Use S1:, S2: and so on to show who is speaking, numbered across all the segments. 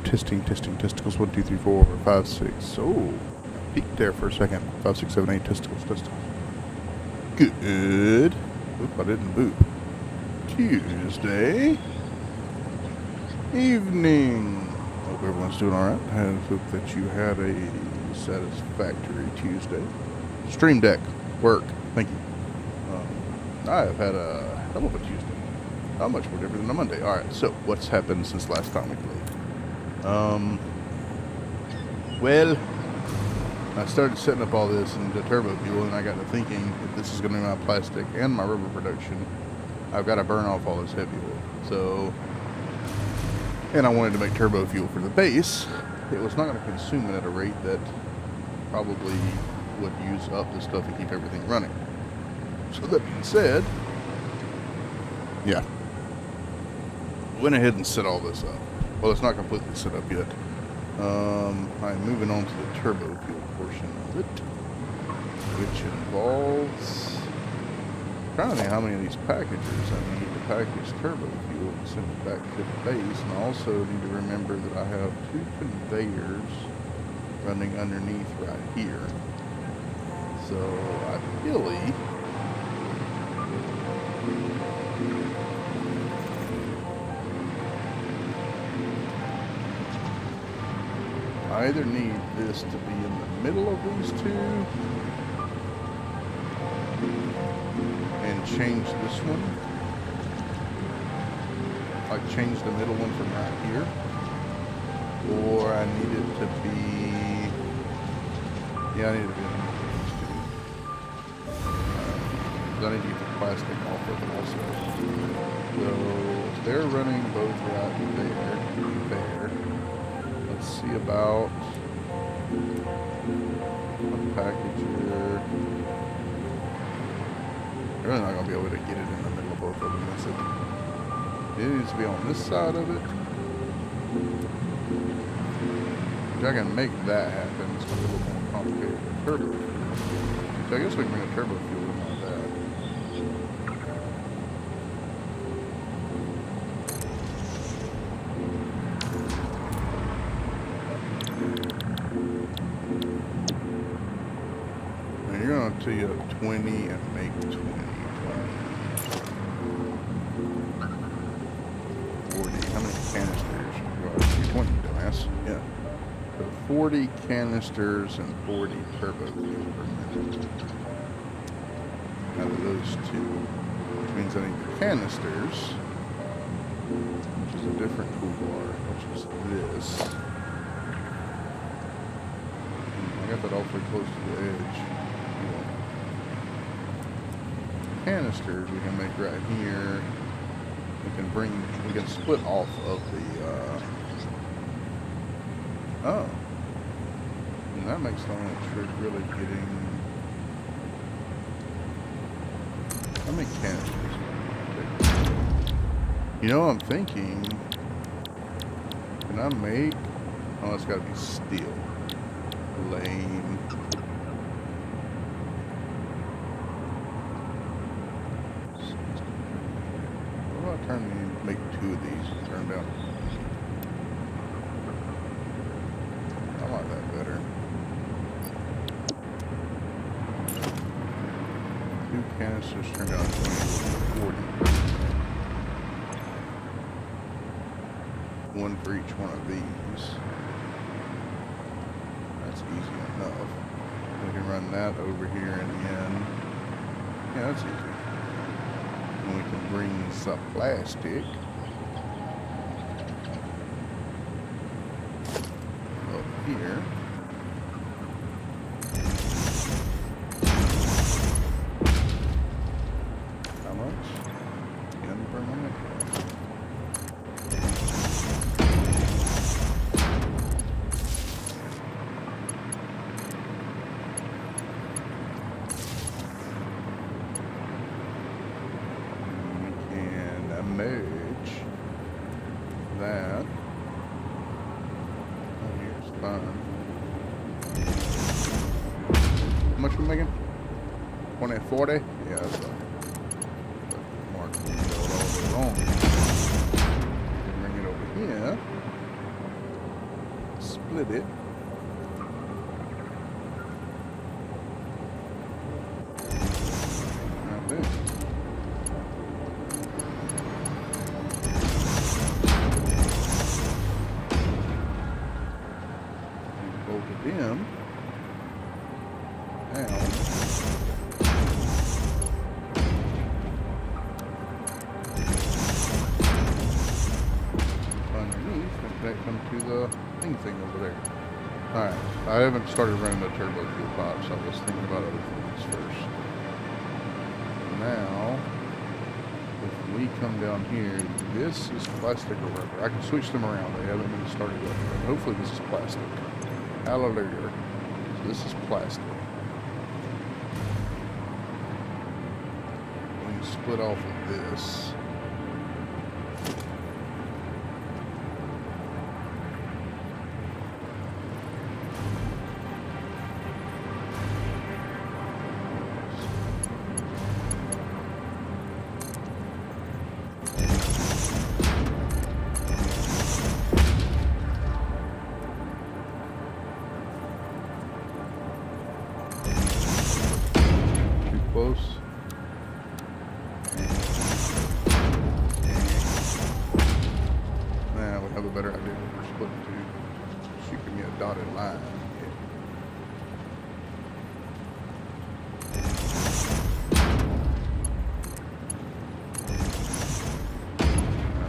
S1: Testing, testicles. 1, 2, 3, 4, 5, 6. Oh, peeked there for a second. 5, 6, 7, 8 testicles. Good. Oop, I didn't boop. Tuesday evening. Hope everyone's doing alright. I hope that you had a satisfactory Tuesday. Stream Deck. Work. Thank you. I have had a hell of a Tuesday. How much more different than a Monday? Alright, so what's happened since last time we played? Well, I started setting up all this in the turbo fuel, and I got to thinking, if this is going to be my plastic and my rubber production, I've got to burn off all this heavy oil. So, and I wanted to make turbo fuel for the base. It was not going to consume it at a rate that probably would use up the stuff to keep everything running. So that being said, yeah, went ahead and set all this up. Well, it's not completely set up yet. I'm moving on to the turbo fuel portion of it, which involves trying to think how many of these packages I need to package turbo fuel and send it back to the base. And I also need to remember that I have 2 conveyors running underneath right here. So ideally, I either need this to be in the middle of these two and change this one, like change the middle one from right here, or I need it to be, yeah, I need it to be in the middle of these two. I need to get the plastic off of it also. So they're running both right there. Let's see about one package here. They're really not going to be able to get it in the middle of both of them, is it? It needs to be on this side of it. If I can make that happen, it's going to be a little more complicated with turbo fuel. So I guess we can bring a turbo fuel in like that. To you 20 and make 20. 40. How many canisters? Well, 20, dumbass. Yeah. So 40 canisters and 40 turbo fuel per minute. Out of those two. Which means I need the canisters, which is a different toolbar, which is this. I got that awfully close to the edge. Canisters we can make right here. We can split off of the oh, and that makes the only trick really getting how many canisters. You know what I'm thinking, can I make, oh, it's got to be steel. Lame. Make 2 of these and turn down. I like that better. 2 canisters turn down 20, 40. 1 for each one of these. That's easy enough. We can run that over here and in. Yeah, that's easy. And we can bring some plastic up here. How much? 10 per minute. Merge that. Oh, here's fun. How much we making? 20, 40? Yeah, that's right. Mark, all the way wrong. Bring it over here. split it. Right there. And bolted in. Now. Connect them to the thing over there. Alright, I haven't started running the turbo fuel pipe, so I was thinking about other things first. Now, if we come down here, this is plastic or rubber. I can switch them around. They haven't been started up yet. Hopefully this is plastic. Hallelujah. So this is plastic. We can split off of this. Close. Now we have a better idea what we're splitting to. She give me a dotted line.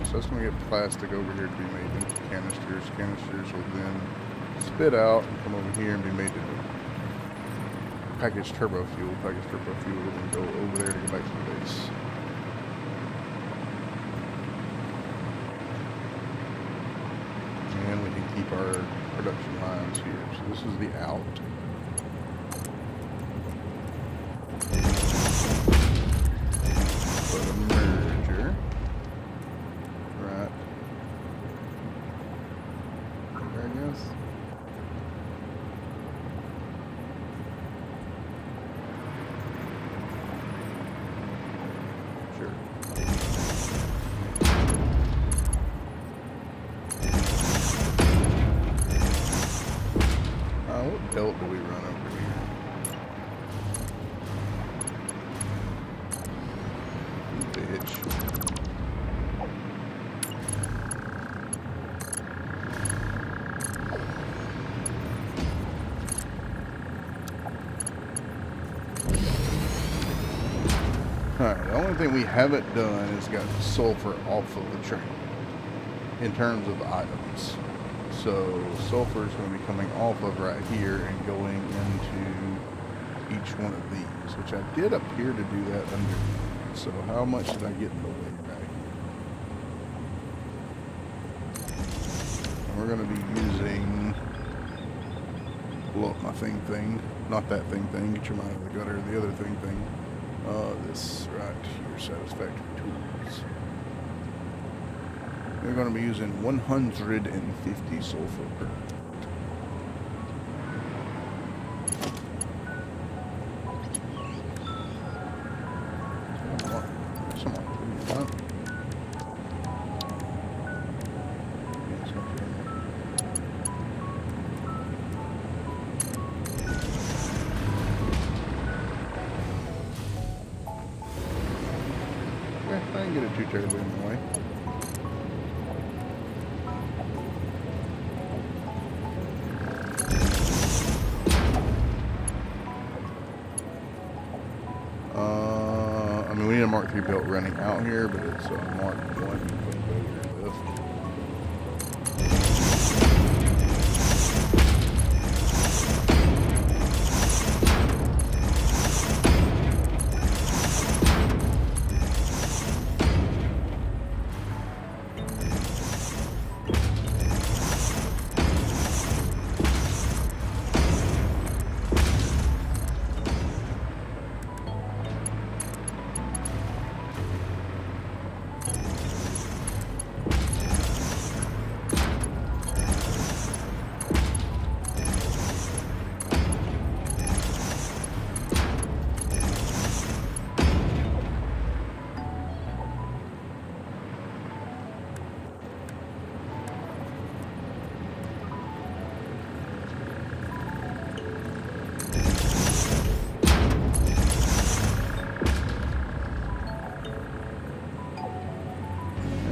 S1: So that's going to get plastic over here to be made into canisters. Canisters will then spit out and come over here and be made into packaged turbo fuel. Packaged turbo fuel will then go over there to go back to the base. And we can keep our production lines here. So this is the out. Put a merger. Right. There, I guess. What belt do we run over here? Bitch. Alright, the only thing we haven't done is got sulfur off of the train in terms of items. So sulfur is going to be coming off of right here and going into each one of these, which I did appear to do that underneath. So how much did I get in the way right here? And we're going to be using, blow up my thing, not that thing, get your mind out of the gutter, the other thing. This right here, Satisfactory tools. We're going to be using 150 sulfur per Come on, give me that. Yeah, it's not good. I didn't get it too terribly in the way. I mean, we need a Mark III belt running out here, but it's a Mark I lift.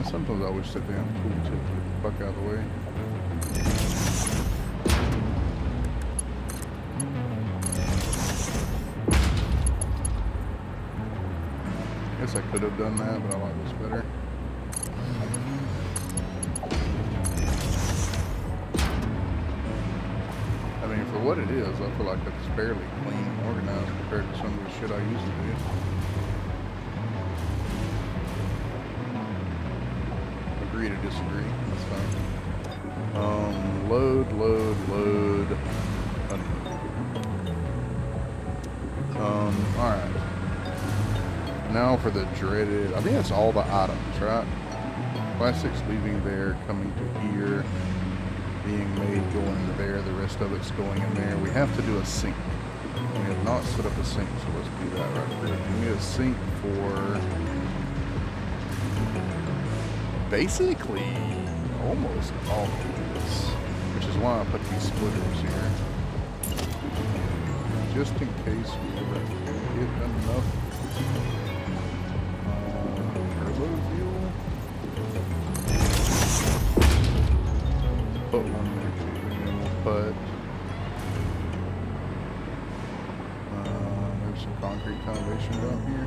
S1: And sometimes I wish that damn tool tip would fuck out of the way. Guess I could have done that, but I like this better. I mean, for what it is, I feel like it's fairly clean and organized compared to some of the shit I used to do. Agree to disagree. That's fine. Load. Alright. Now for the dreaded, I think that's all the items, right? Plastics leaving there, coming to here, being made, going to there, the rest of it's going in there. We have to do a sink. We have not set up a sink, so let's do that right quick. We need a sink for basically almost all of this, which is why I put these splitters here. Just in case we ever get enough turbo fuel. Put one there too, and then we'll put maybe some concrete foundation down here.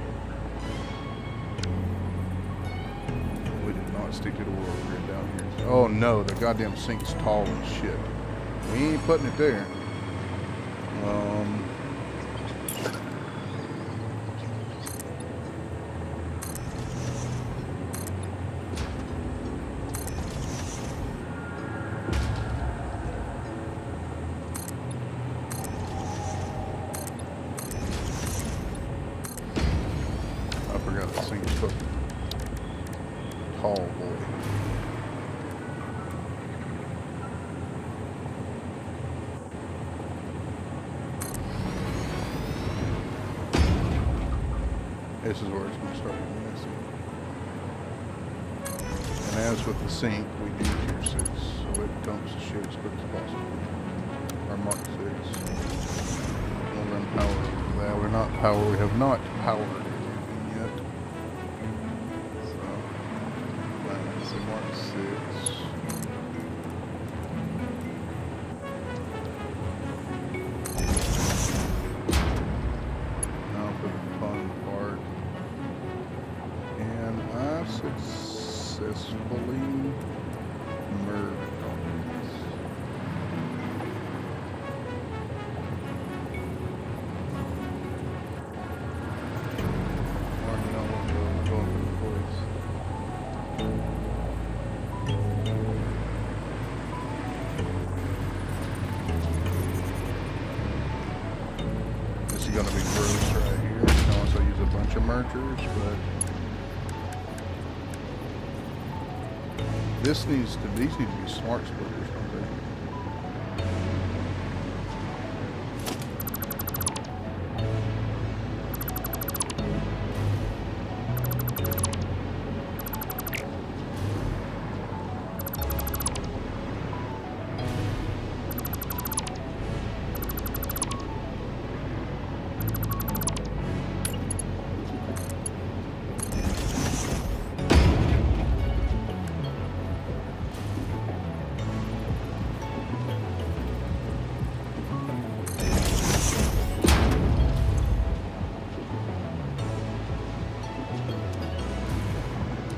S1: We did not stick to the oil grid down here. Oh no, the goddamn sink's tall as shit. We ain't putting it there. I forgot the sink's fucking tall, boy. This is where it's going to start getting messy. And as with the sink, we do tier 6, so it dumps the shit as quick as possible. Or Mark 6. We'll run power over that. We're not power. We have not powered anything yet. So, that's a Mark 6. Now for the fun part. And I successfully merged on this. This is going to be gross right here. Unless I use a bunch of mergers, but these need to be smart splitters, don't they?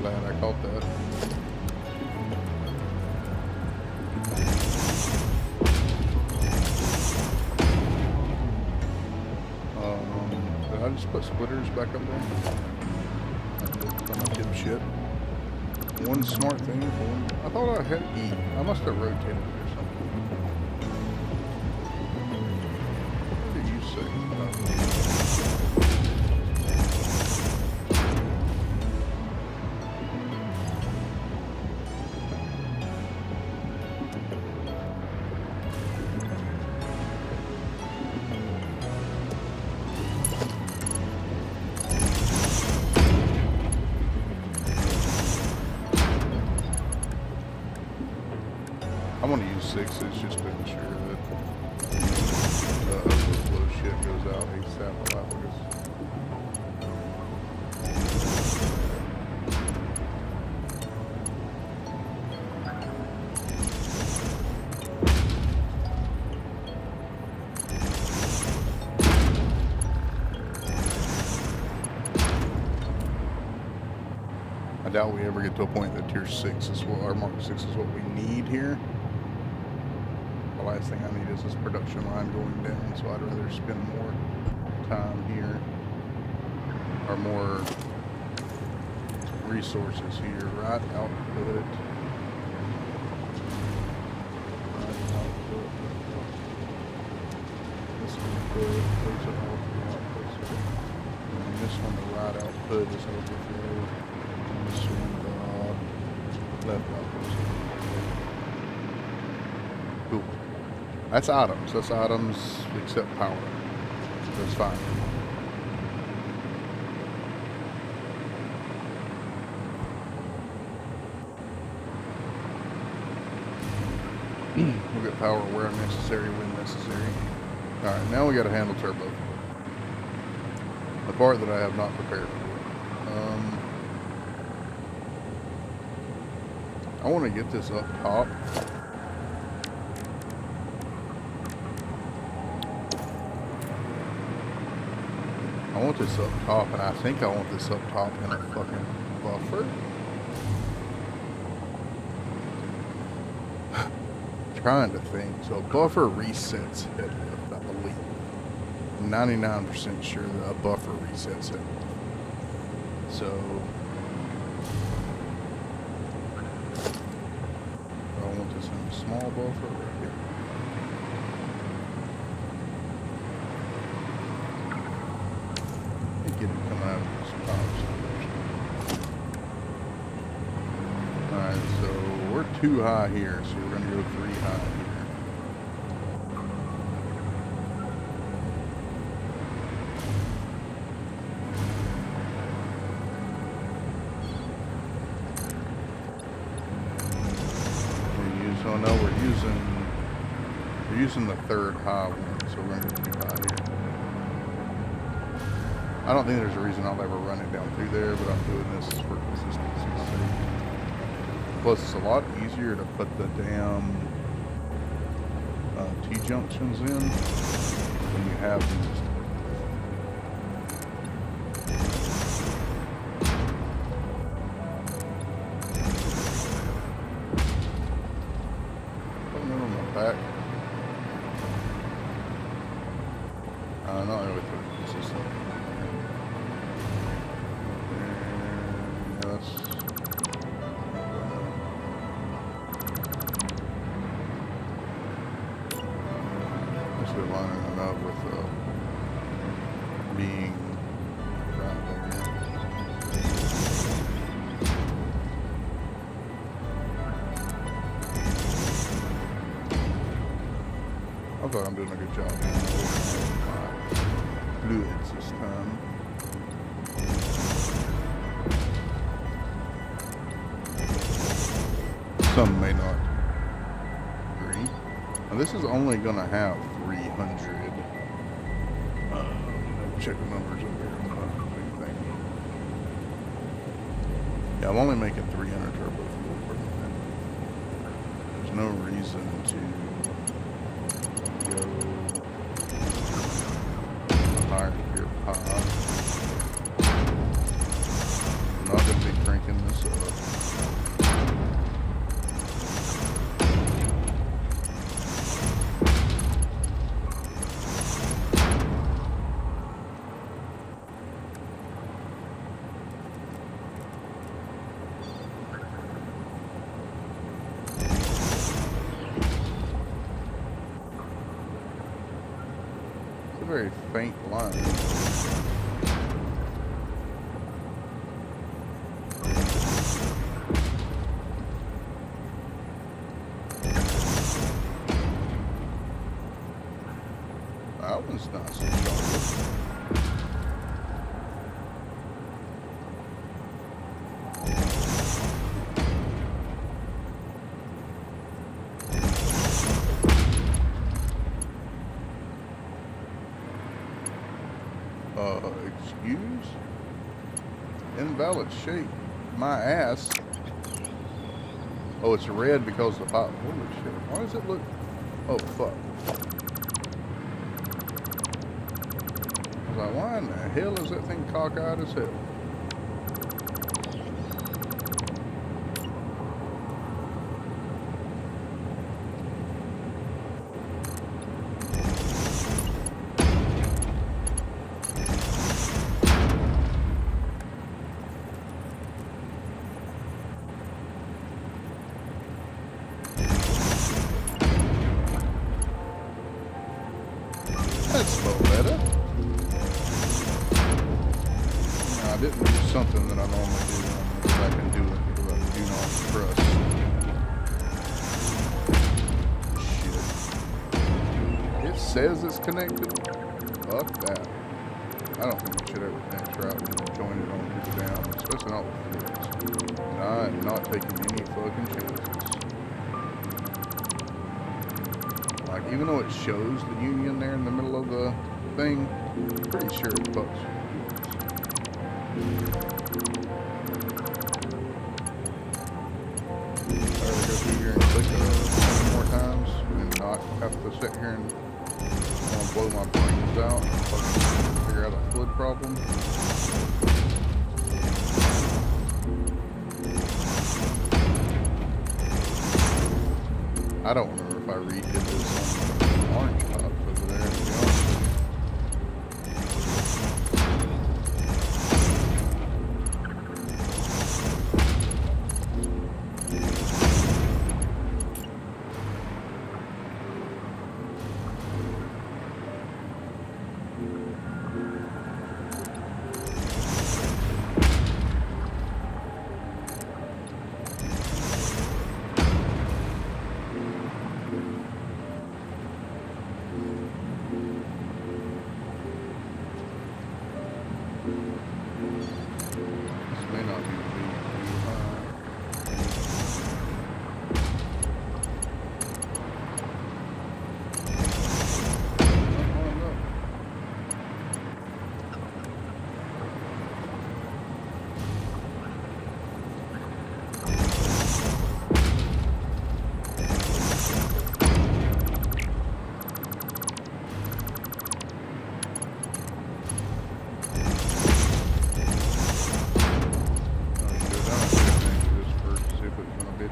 S1: Glad I caught that. Did I just put splitters back up there? I'm a dipshit. One smart thing for one. I thought I had E. I must have rotated it or something. What did you say? I want to use 6s just to ensure that overflow shit goes out ASAP. doubt we ever get to a point that tier 6 is what, our Mark 6 is what we need here. The last thing I need is this production line going down, so I'd rather spend more time here, or more resources here. Right output. This input, those are all three outputs. And this one, the right output is overflow. And this one, the left output is overflow. Cool. That's items. That's items except power. That's fine. We'll get power where necessary, when necessary. Alright, now we gotta handle turbo. The part that I have not prepared for. I want to get this up top. I want this up top, and I think I want this up top in a fucking buffer. Trying to think. So buffer resets head lift, I believe. I'm 99% sure that a buffer resets head lift. So I want this in a small buffer right here. And get it coming out of some power centers. Alright, so we're too high here, so we're gonna go 3 high here. So no, we're using the third high one, so we're gonna go 2 high here. I don't think there's a reason I'll ever run it down through there, but I'm doing this for consistency's sake. Plus, it's a lot easier to put the damn T-junctions in when you have these. Back. Not really consistent. Yeah, that's. Let's be lining it up with being right there. I thought I'm doing a good job. Fluids this time. Some may not agree. Now this is only gonna have 300. Check the numbers over here. Big thing. Yeah, I'm only making 300 turbo fuel. There's no reason to go higher gear pop. I'm not going to be cranking this up. Very faint line. That one's nice and sharp. Excuse? Invalid shape. My ass. Oh, it's red because the pipe. Holy shit. Why does it look? Oh, fuck. I was like, why in the hell is that thing cockeyed as hell? says it's connected, fuck that. I don't think it should ever connect right when you join it on the down, especially not with fluids. And I am not taking any fucking chances. Like, even though it shows the union there in the middle of the thing, I'm pretty sure it fucks. I'd rather go through here and click it 20 more times and not have to sit here and blow my brains out and fucking figure out a fluid problem. I don't remember if I redid this on orange pops over there, to be honest.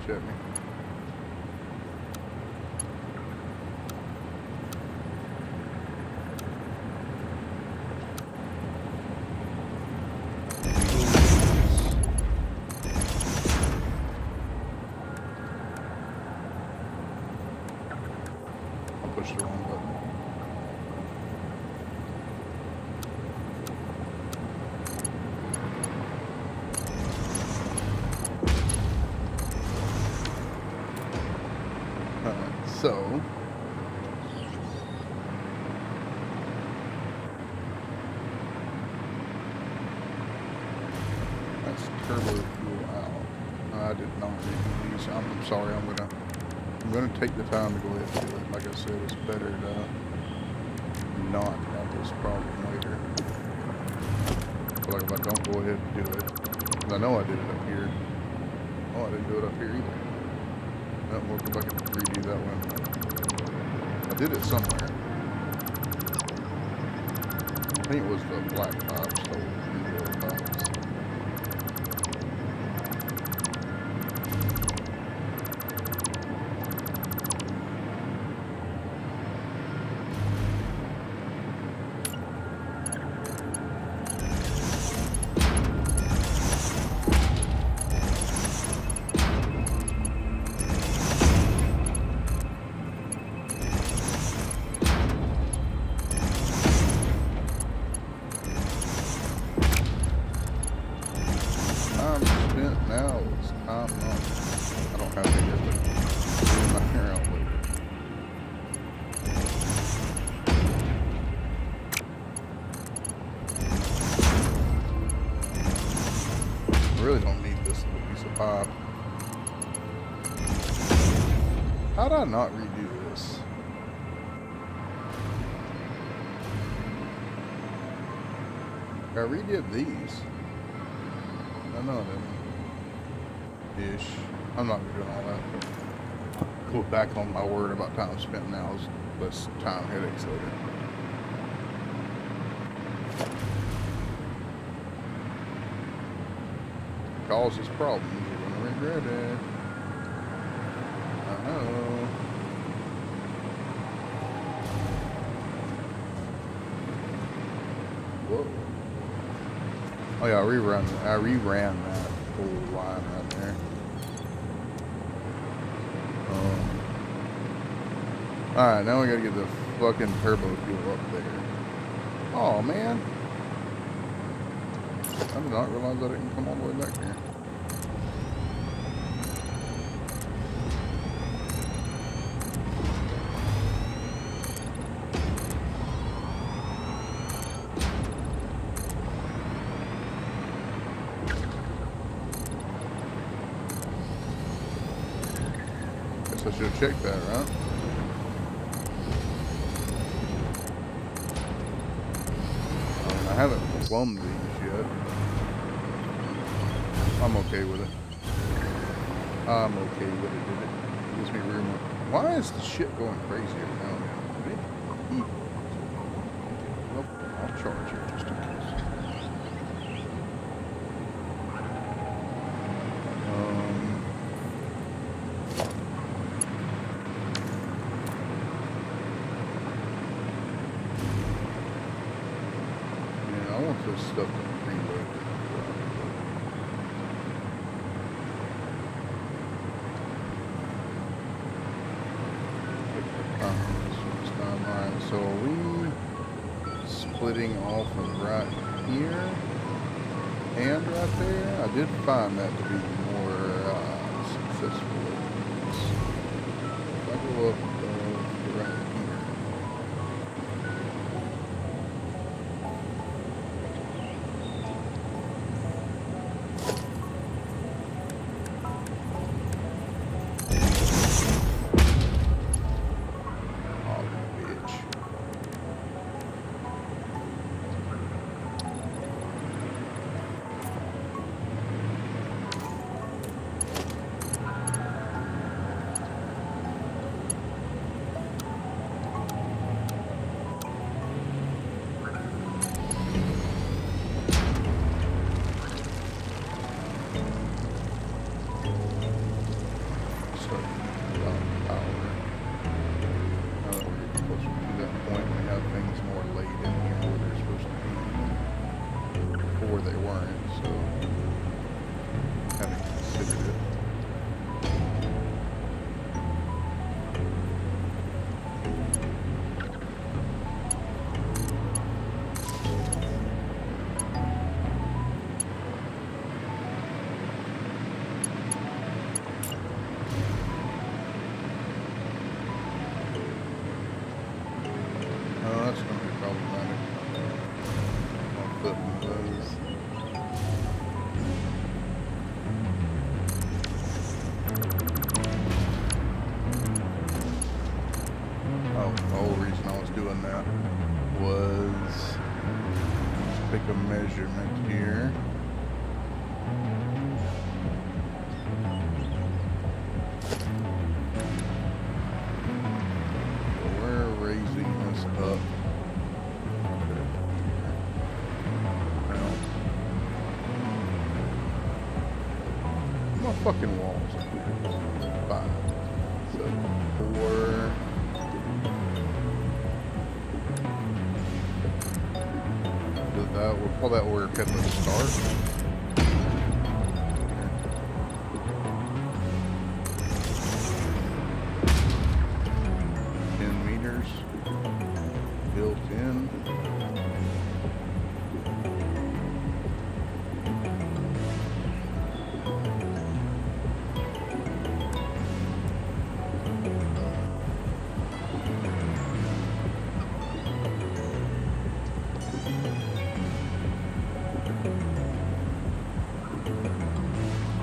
S1: At me. I'll push the wrong button. So, that's turbo fuel out. I did not read these. I'm sorry. I'm gonna take the time to go ahead and do it. Like I said, it's better to not have this problem later. But like if I don't go ahead and do it, because I know I did it up here. Oh, I didn't do it up here either. We'll go back and redo that one. I did it somewhere. I think it was the black pipes, so the pipes. Now it's time not. I don't have to get it. Leave my hair out later. I really don't need this little piece of pipe. How did I not redo this? I redid these. I know I didn't. Ish. I'm not doing all that. Go back on my word about time spent now is less time headaches later. Causes problems, you're gonna regret it. I know. Whoa. Oh yeah, I reran that whole line out there. Alright, now we gotta get the fucking turbo fuel up there. Oh man. I did not realize that it can come all the way back here. I should have checked that, right? I haven't plumbed these yet. I'm okay with it. I'm okay with it, dude. It gives me room. Why is the shit going crazy every now and then? Well, I'll charge it just in case. Yeah, I want this stuff to reload. Alright, so are we splitting off of right here and right there? I did find that to be more successful. If I go up right here. A measurement here. We're raising this up. My fucking walls up here. 5. So 4. We'll call that where we're cutting the start. 10 meters built in.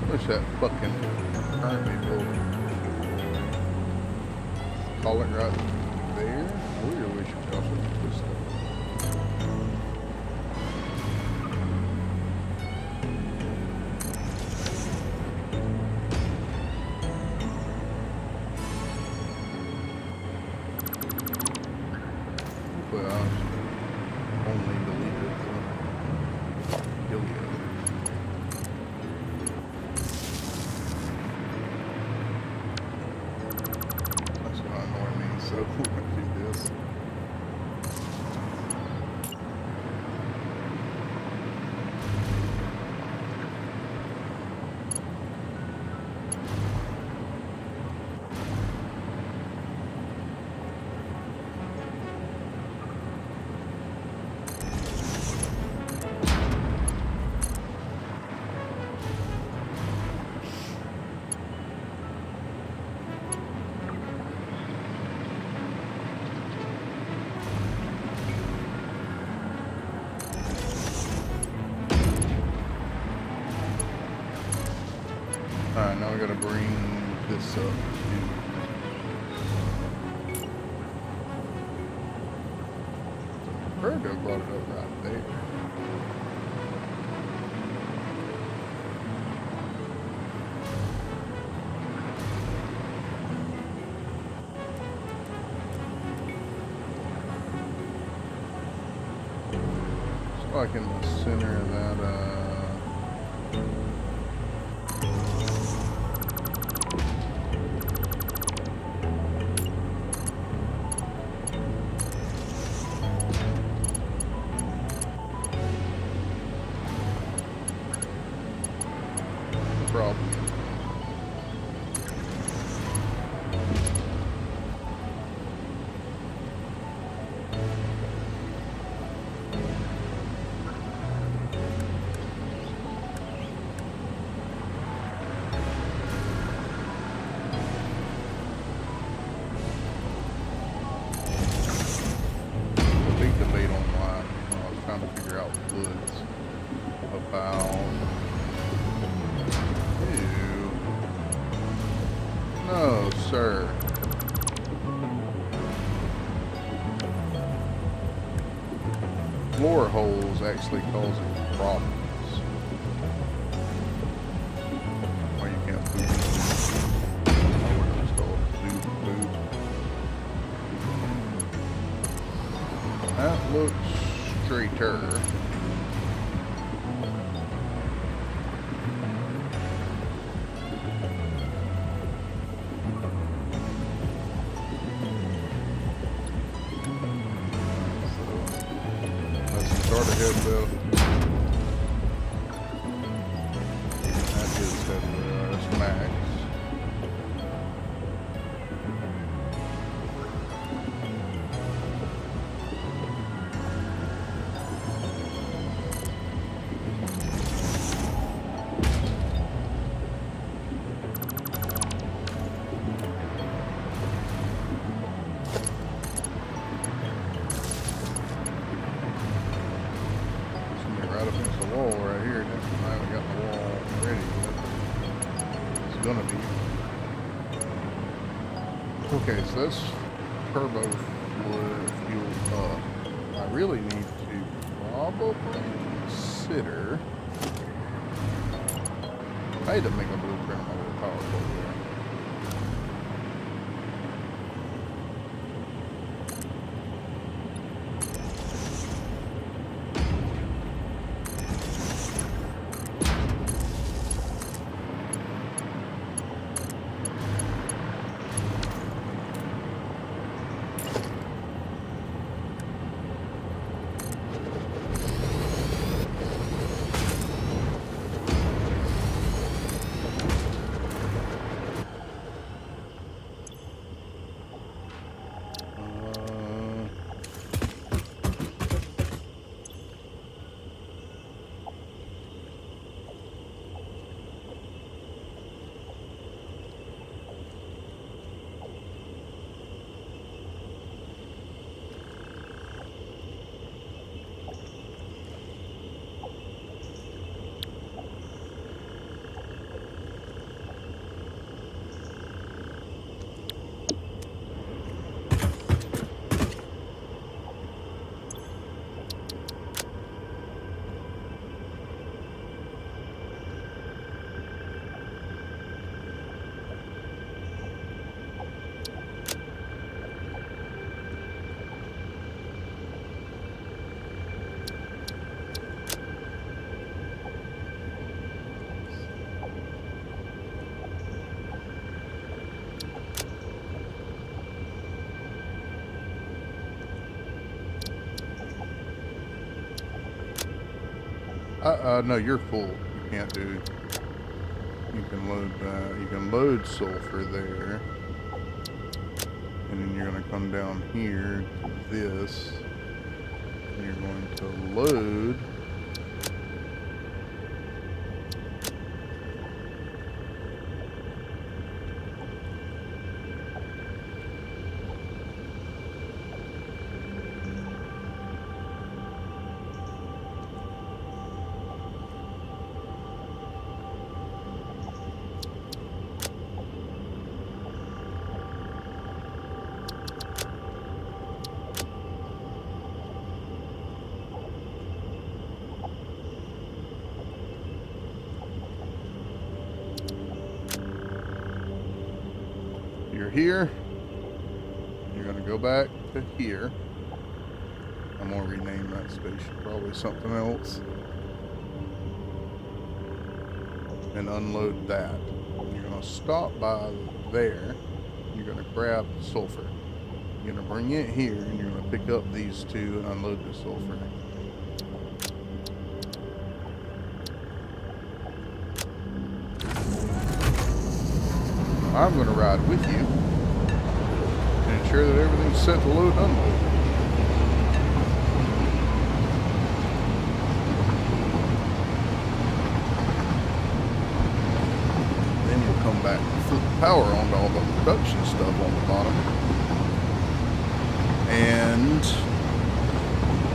S1: Where's that fucking permit over? Call it right there? Or we should also do this stuff. Well, only deleted the Gilead. So we're going to do this. Alright, now we gotta bring this up to prefer to have brought it up right there. It's like in the center of that, problem. Big debate online when I was trying to figure out woods about. Ew. No, sir. Floor holes actually causing problems. Why you can't poop? Oh, what is it called? Poop. That looks straighter. Start ahead though. That is definitely that's max. Right up against the wall right here. Definitely haven't got the wall ready yet. It's gonna be. Okay, so that's turbo fluid fuel up. I really need to probably consider. I had to make a blueprint of my little power pole there. No, you're full. You can't do. You can load that. You can load sulfur there, and then you're going to come down here to this, and you're going to load. You're here. You're going to go back to here. I'm going to rename that station probably something else. And unload that. You're going to stop by there. You're going to grab the sulfur. You're going to bring it here, and you're going to pick up these two and unload the sulfur. I'm going to ride with you and ensure that everything's set to load and unload. Then we'll come back and flip the power on to all the production stuff on the bottom. And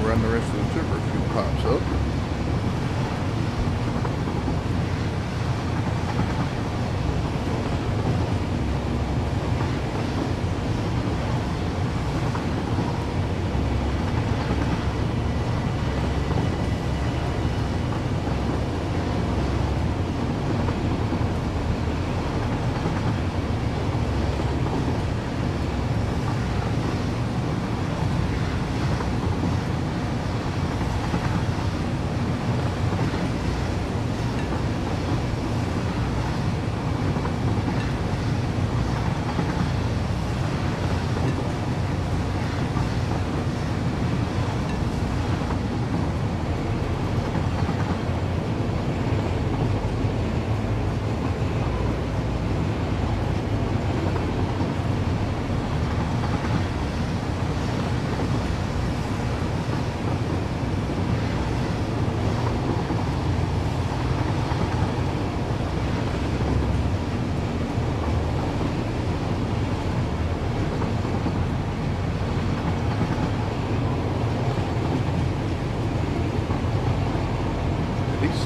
S1: run the rest of the sugar fuel pipes up.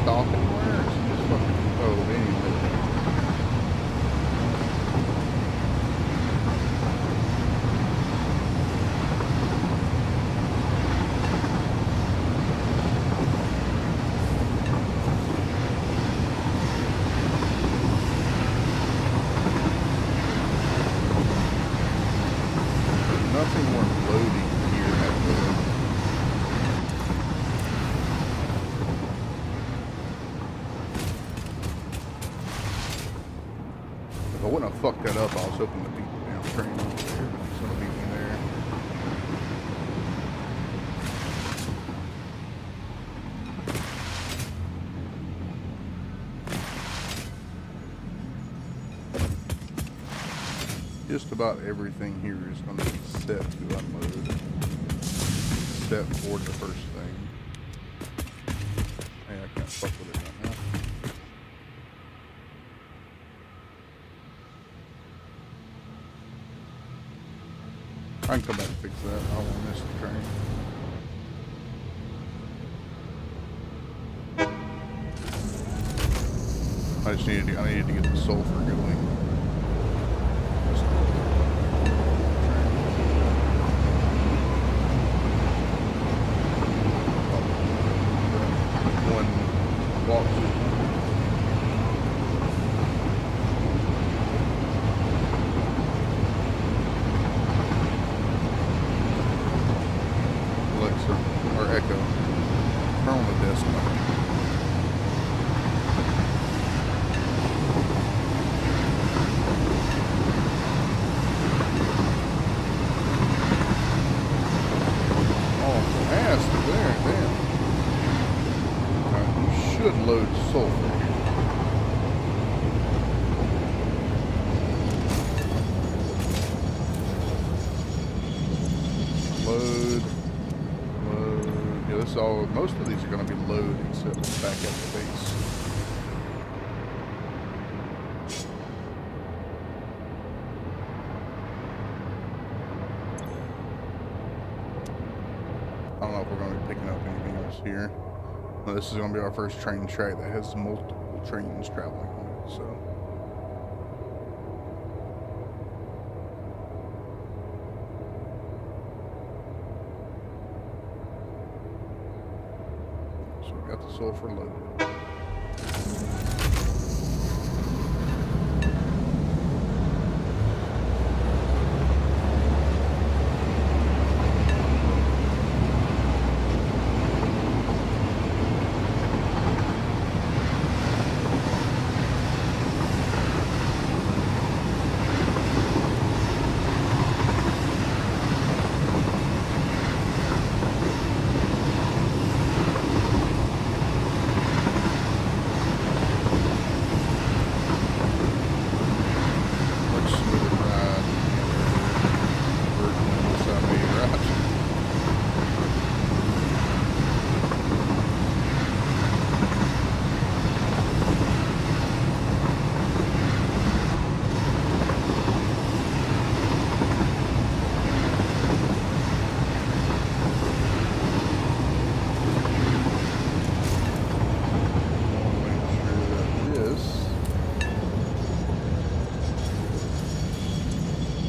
S1: Stop anywhere, or is he just fucking, oh, anyway. Nothing worth loading here at the If I wouldn't have fucked that up, I was hoping to beat the damn train over there, but it's gonna beat me there. Just about everything here is gonna be set to unload, except for the first thing. Hey, I can't fuck with it right now. I can come back and fix that. I don't want to miss the train. I needed to get the sulfur going. One walk through. Or Echo. Turn on the desk lamp. Oh, ass there, damn. You should load sulfur here. Load. This all, most of these are going to be load except back at the base. I don't know if we're going to be picking up anything else here. Well, this is going to be our first train track that has multiple trains traveling on it, so. Got the sulfur loaded.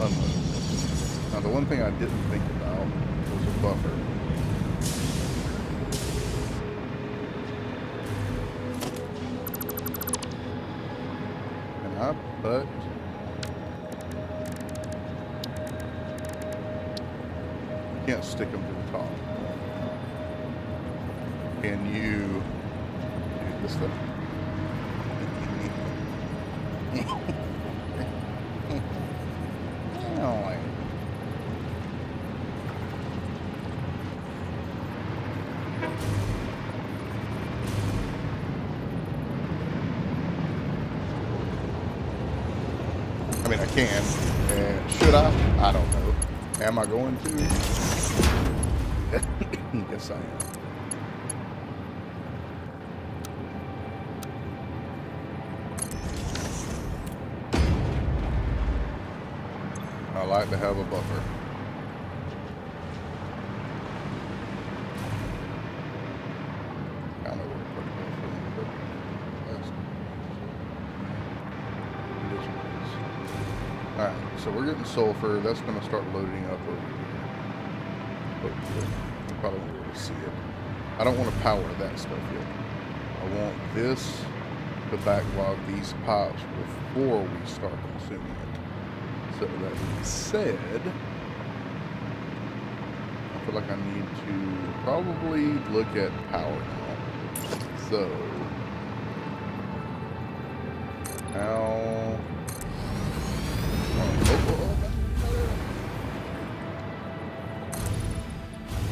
S1: unload. Now the one thing I didn't think about was a buffer. And I put can't stick them to the top. Can you do this stuff? Oh, I mean, I can. And should I? I don't know. Am I going to? Yes, I am. I like to have a buffer. I don't know where to put the buffer. Alright, so we're getting sulfur. That's going to start loading up over here. You probably won't be able to see it. I don't want to power that stuff yet. I want this to backlog these pipes before we start consuming it. So that being said, I feel like I need to probably look at power now. So, how...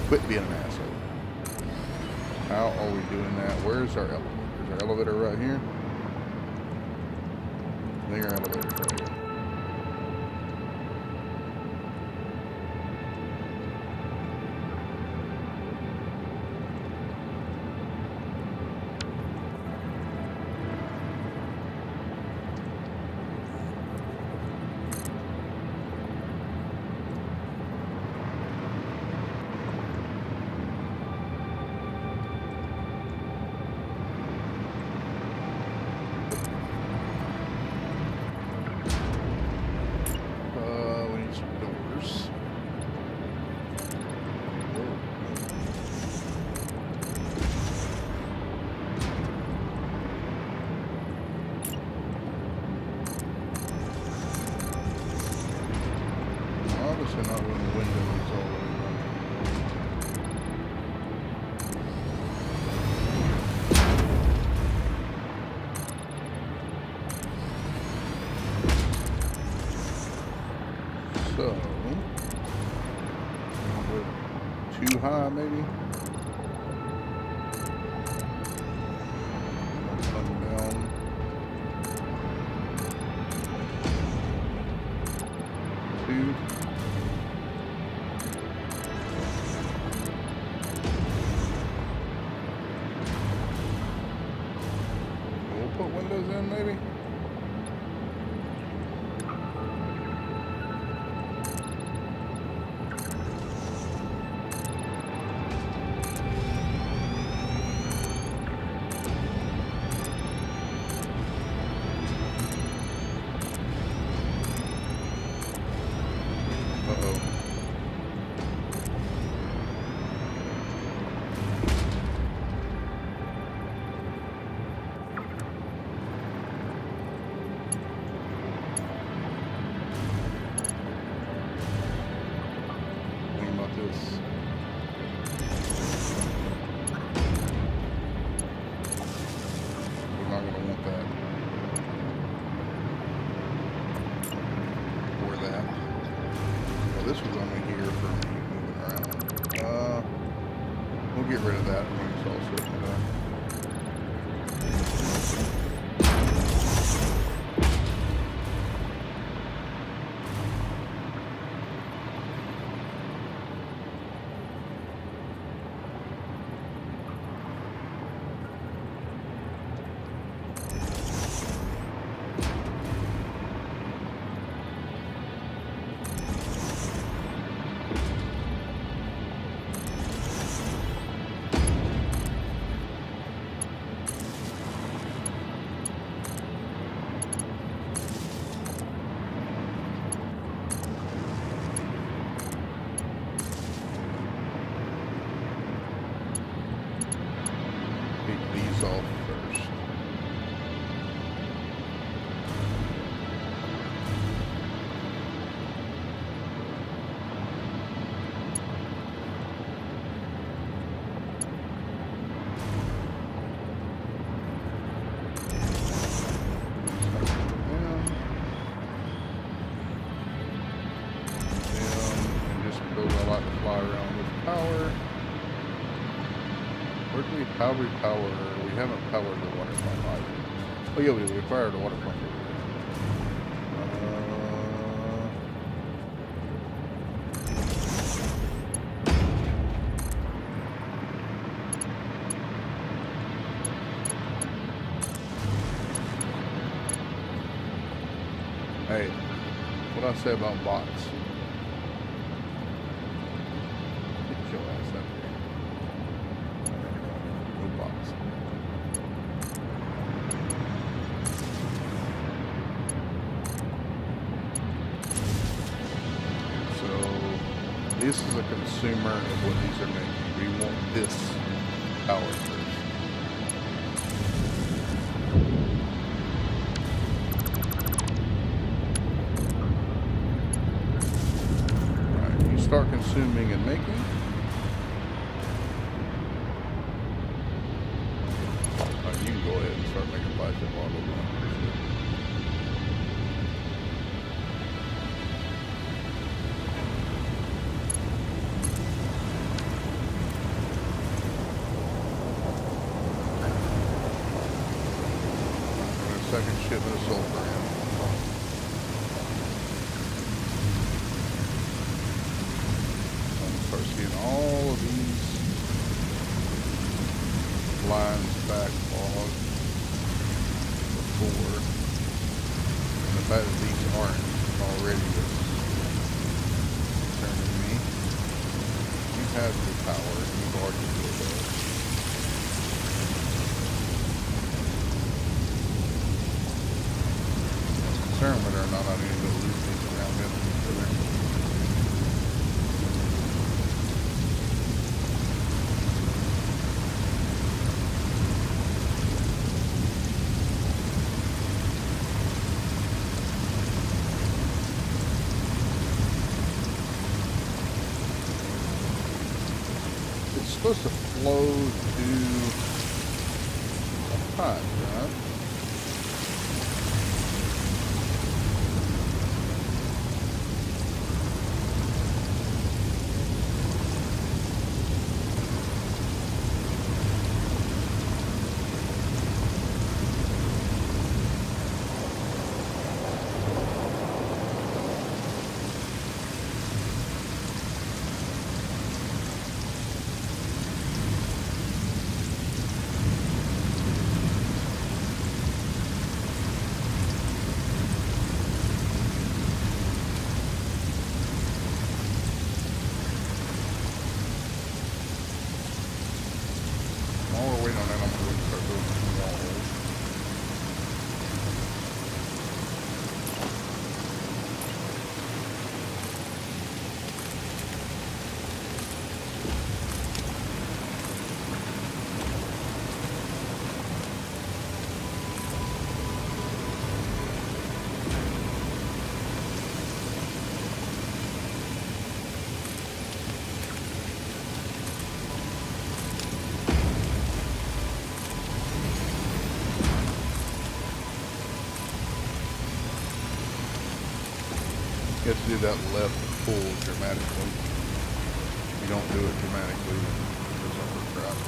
S1: Quit being an asshole. How are we doing that? Where's our elevator? Is our elevator right here? I think our elevator's right here. Obviously not when the window is all the way around. So, too high maybe? Come down. Two. Put windows in, maybe? Uh-oh. This. We're not going to want that. Or that. Well, this was only here for me moving around. We'll get rid of that when it's all said and done. fly around with power. Where do we power? We haven't powered the water pump either. Oh yeah, we acquired a water pump. Hey, what I say about bots? Get your ass up here. No bots. So, this is a consumer of what these are making. We want this power first. Start consuming and making. You can go ahead and start making plastic bottles. Second shipment of sulfur in. Start seeing all of these lines backlogged before, and the fact that these aren't already concerning me. You have the power, you've already built up. I'm concerned whether or not I need to go lose these around them further. Supposed to flow to a pipe, right? You have to do that left pull dramatically. If you don't do it dramatically, it doesn't work right.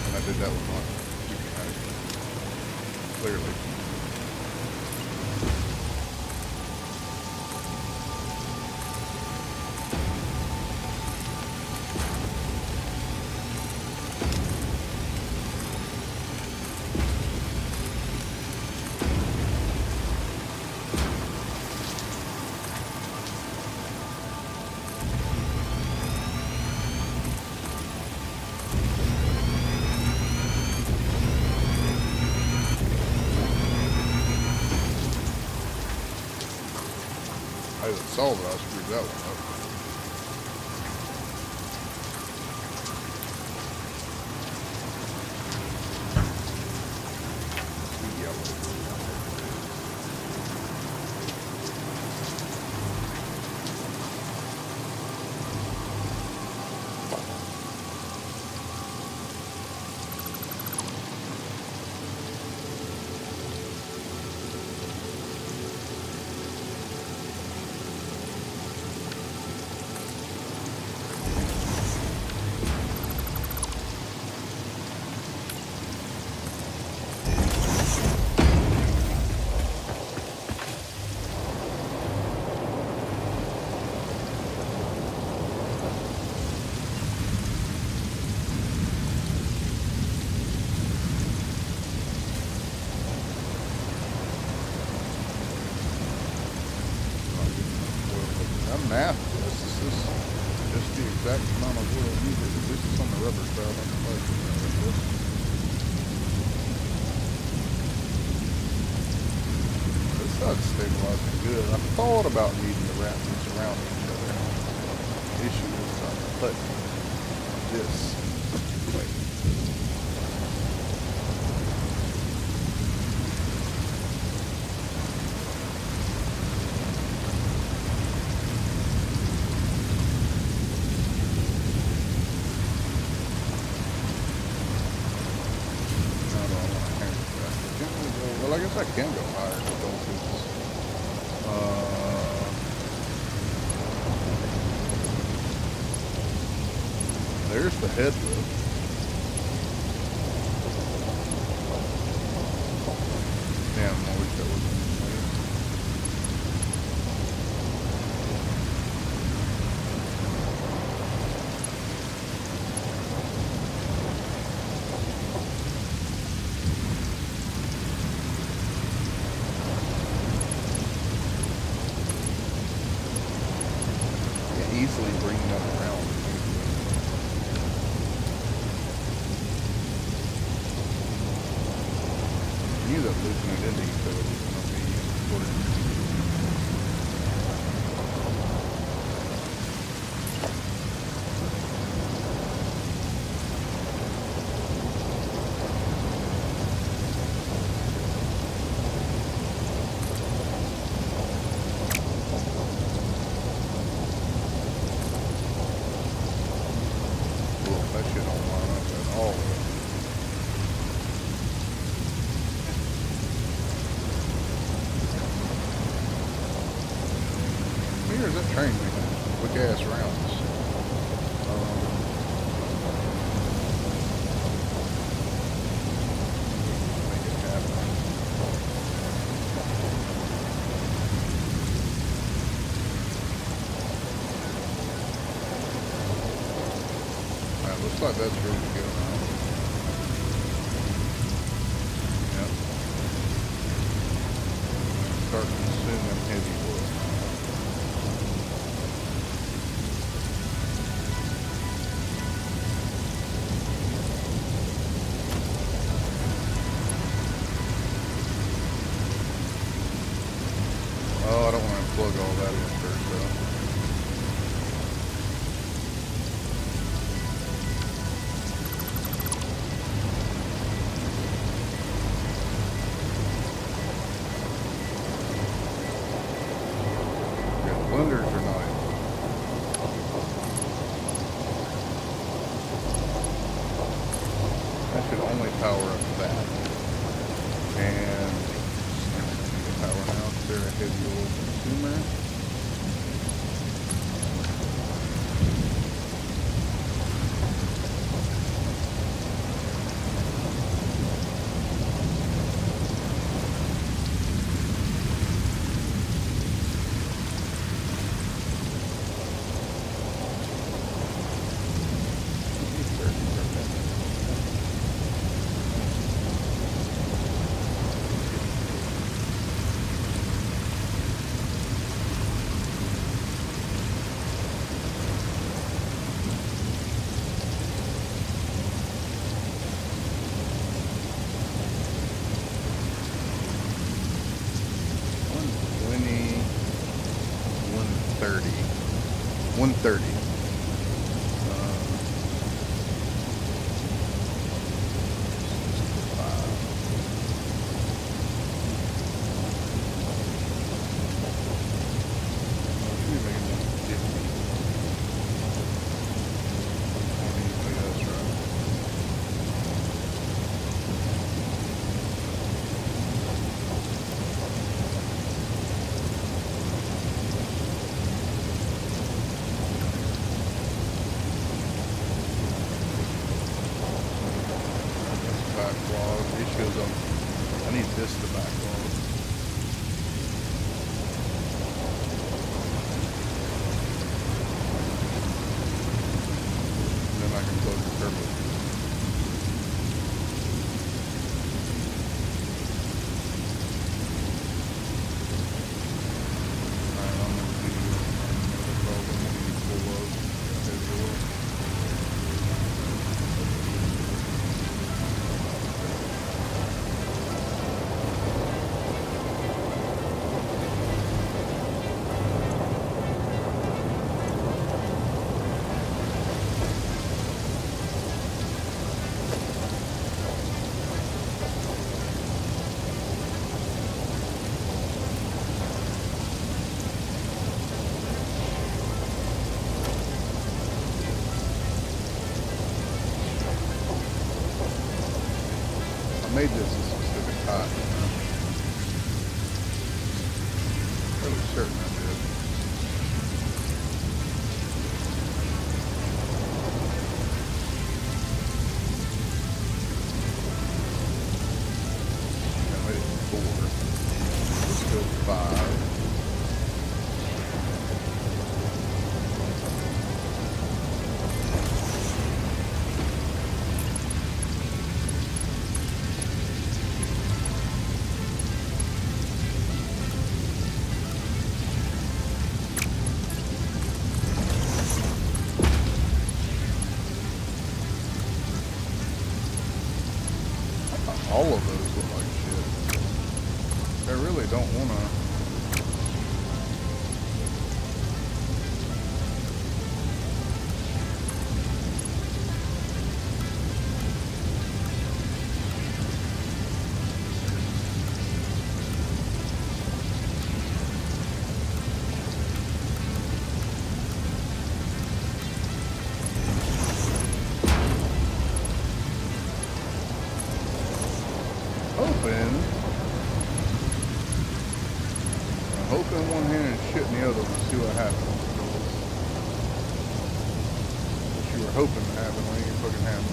S1: And I did that with my dramatically. Clearly. I didn't solve it, I screwed that one up. I'm math this. This is just the exact amount of oil needed. At least it's on the rubber side. On the plastic side of this. This side's stabilizing good. I thought about needing to wrap these around each other. The issue is I'm putting this way. Well, I guess I can go higher because it's, there's the head lift. Damn, I wish that was in the way. Easily bring them around. I knew that losing it into each other was going to be important. That shit don't line up at all. Here's that train making quick ass rounds. Make it happen. Looks like that's ready to go now. Yep. Start consuming heavy oil. Oh, I don't want to plug all that in first though. Blenders are not in. That should only power up that. And power now. They're a heavy oil consumer. $130. made this a specific height. Fairly certain I did. I made it 4. Let's go 5. All of those look like shit. I really don't want to. Hoping in one hand and shit in the other and see what happens. What you were hoping to happen when you fucking happen.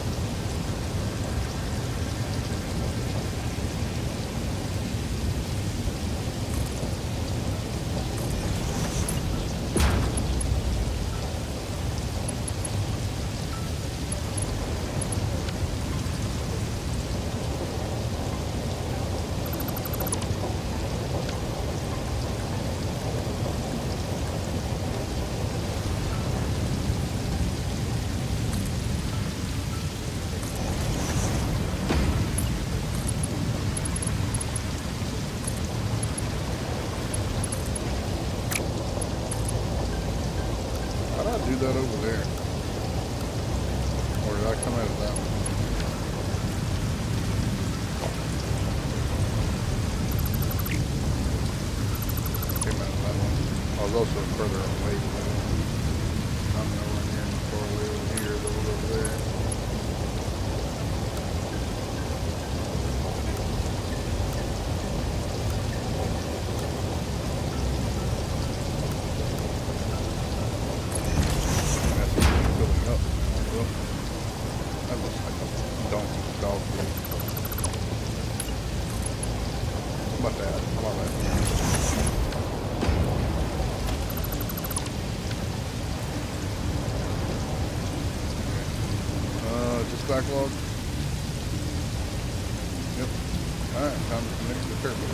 S1: Do that over there, or did I come out of that one? Came out of that one. I was also further away from that one. I'm nowhere near as far away over here as I was over there. Backlog. Yep. Alright, time to connect the turbo.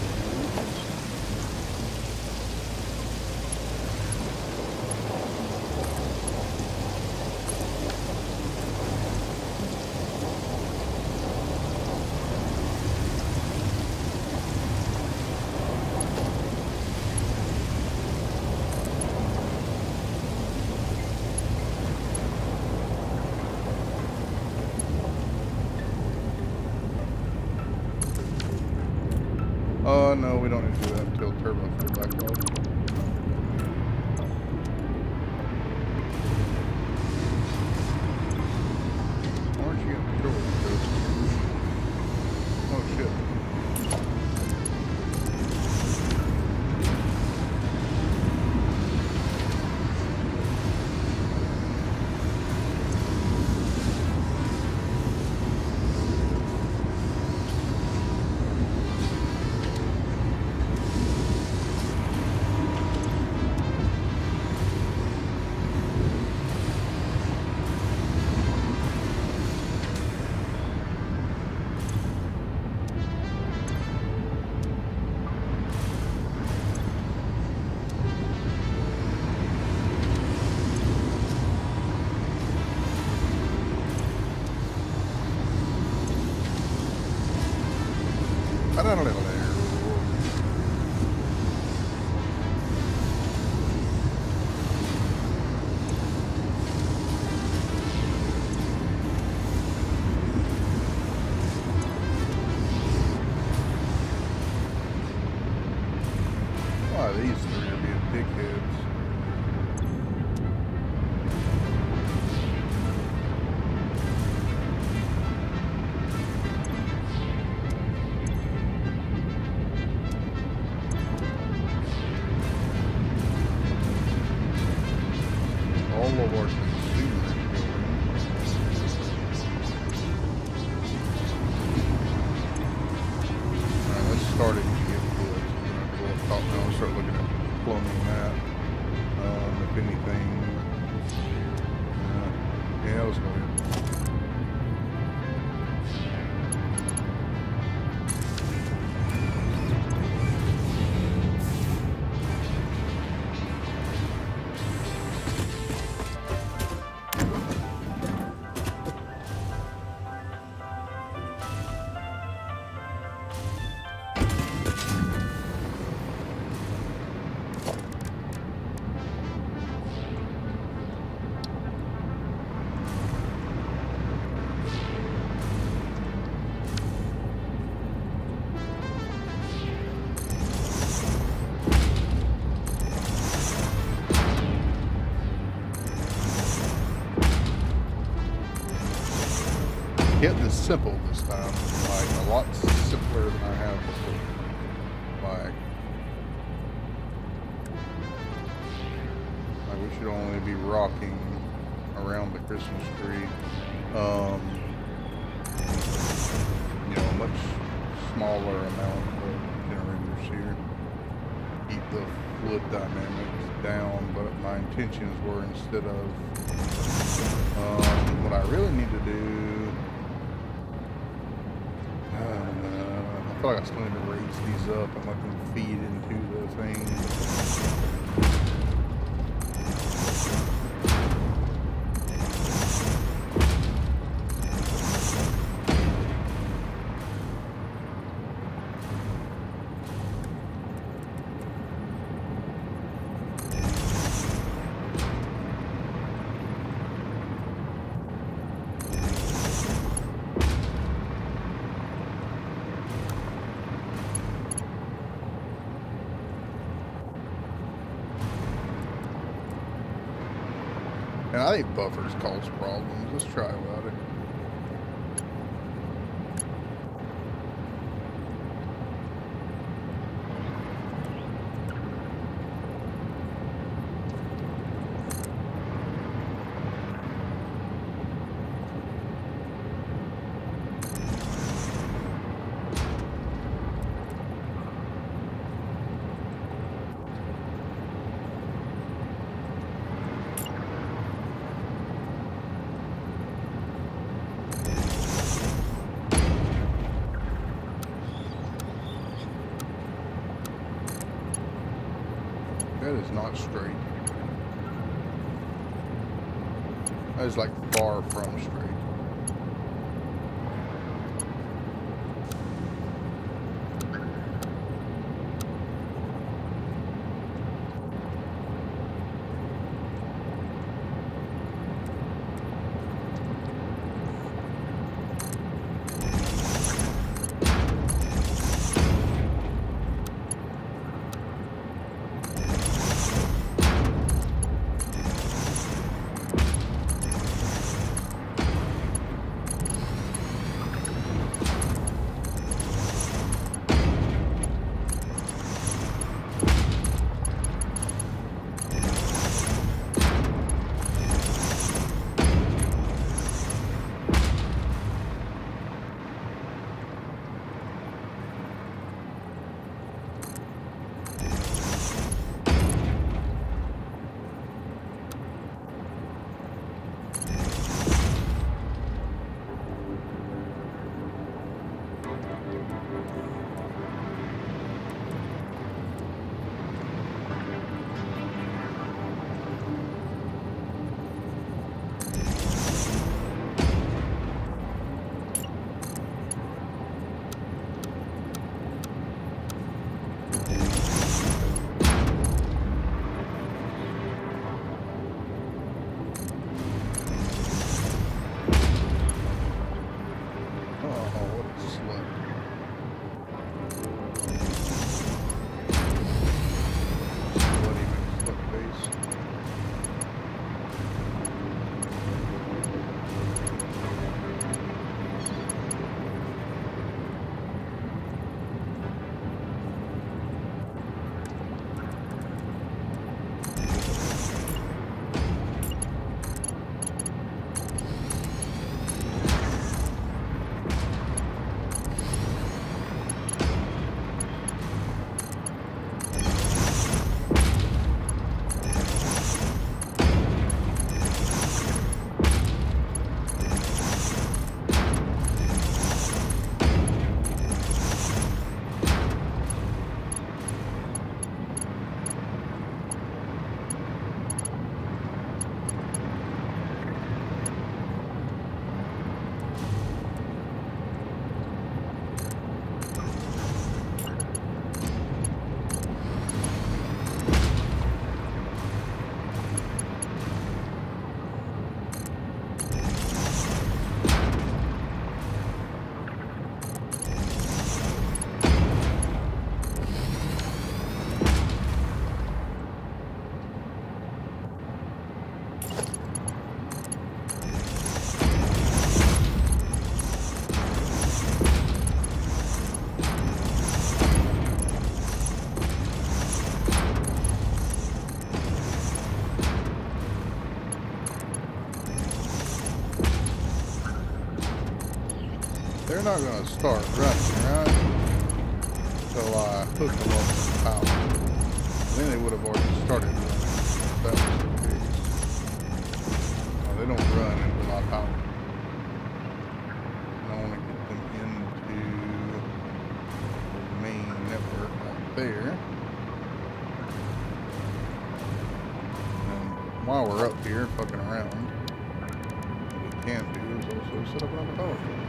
S1: No, we don't need to do that until turbo for the backlog. Why aren't you getting control of this? Oh shit. I don't know. Why these three are being dickheads? for consumer building. Alright, that's starting to get good. We'll go up top now and start looking at plumbing that. If anything, yeah, let's go ahead. Getting this simple this time, like a lot simpler than I have before. Like we should only be rocking around the Christmas tree. You know, much smaller amount of generators here. Keep the fluid dynamics down, but my intentions were instead of what I really need to do. I feel like I still need to raise these up and let them feed into the thing. And I think buffers cause problems. Let's try about it. That is not straight. That is like far from straight. not going to start running, right? Until I hook them up with power. Then they would have already started running. That was the case. No, they don't run until I power. I want to get them into the main network right there. And while we're up here fucking around, what we can do is also set up another power source.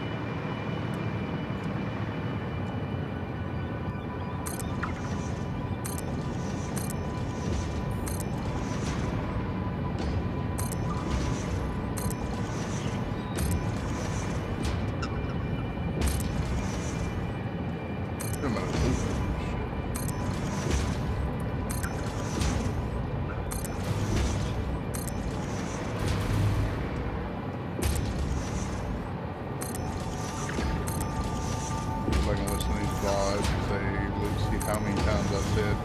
S1: If I can listen to these vlogs and say, let's see how many times I said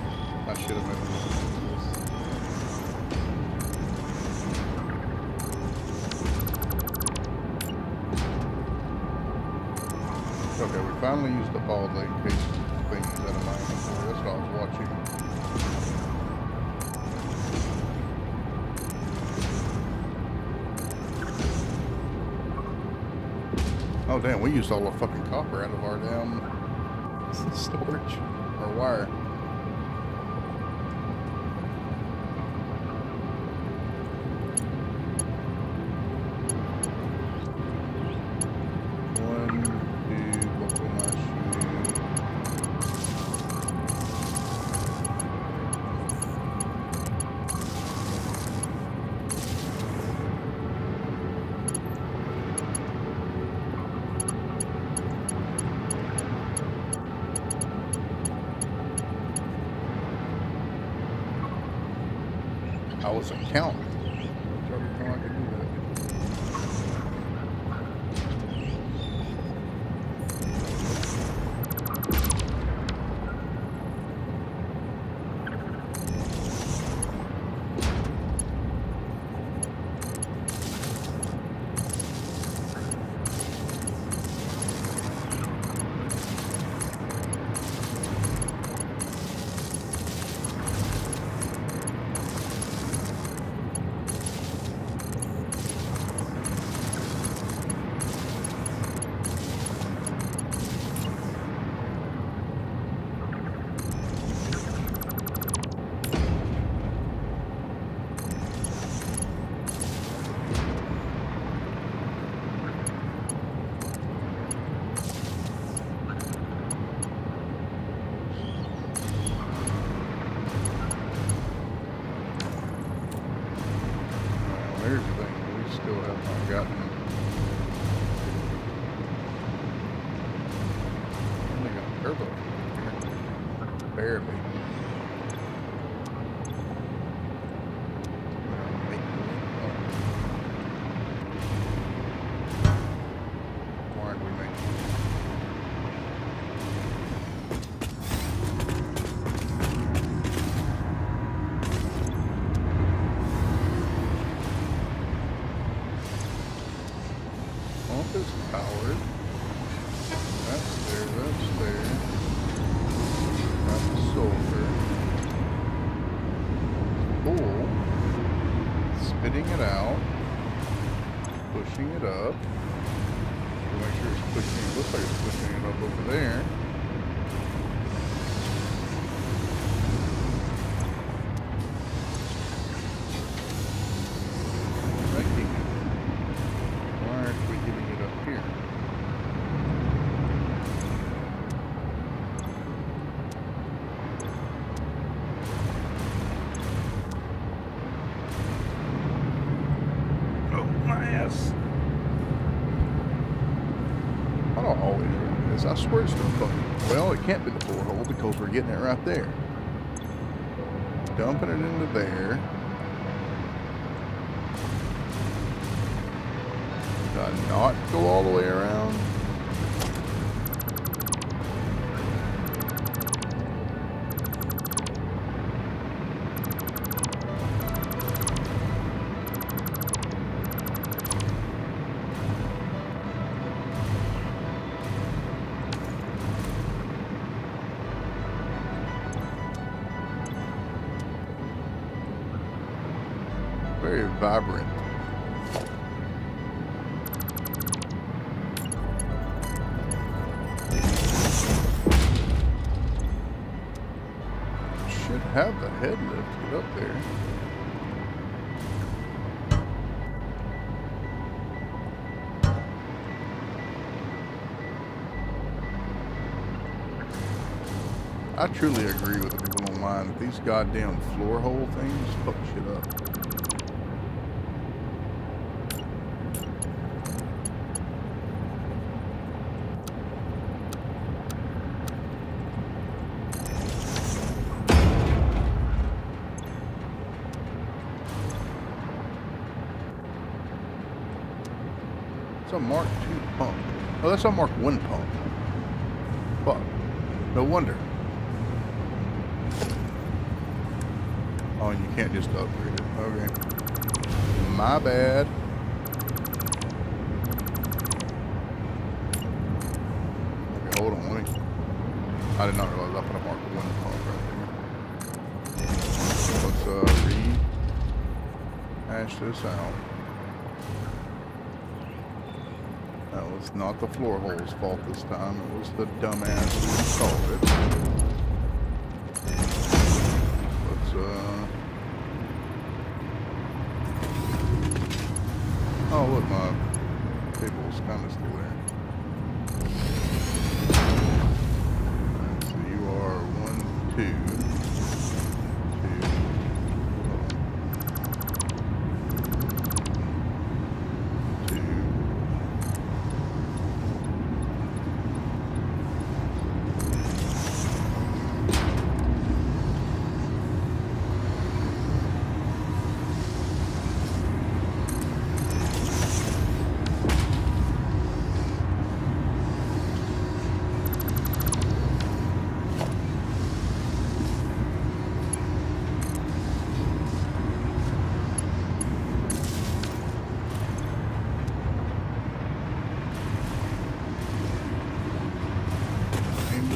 S1: I should have been listening to this. Okay, we finally used up all the case things out of my inventory. That's what I was watching. Oh damn, we used all the fucking copper out of our damn storage or wire. One, two, buckle my I was counting. Every time I could do that. Here's the thing, we still have not gotten. I think a turbo here. Barely. Why aren't we making is powered. That's there, that's there. Got the solar. Full. Spitting it out. Pushing it up. Make sure it's pushing it. Looks like it's pushing it up over there. I don't always run this. I swear it's the fucking. Well, it can't be the borehole because we're getting it right there. Dumping it into there. Did I not go all the way around? Very vibrant. Should have the head lifted up there. I truly agree with the people online that these goddamn floor hole things fuck shit up. It's a Mark II pump. Oh, that's a Mark I pump. Fuck. No wonder. Oh, and you can't just upgrade it. Okay. My bad. Okay, hold on. Let me. I did not realize I put a Mark I pump right there. Let's rehash this out. That was not the floor hole's fault this time. It was the dumbass who installed it. Let's oh, look, my cable's kind of still there. Alright, so you are 1, 2, 2, 2.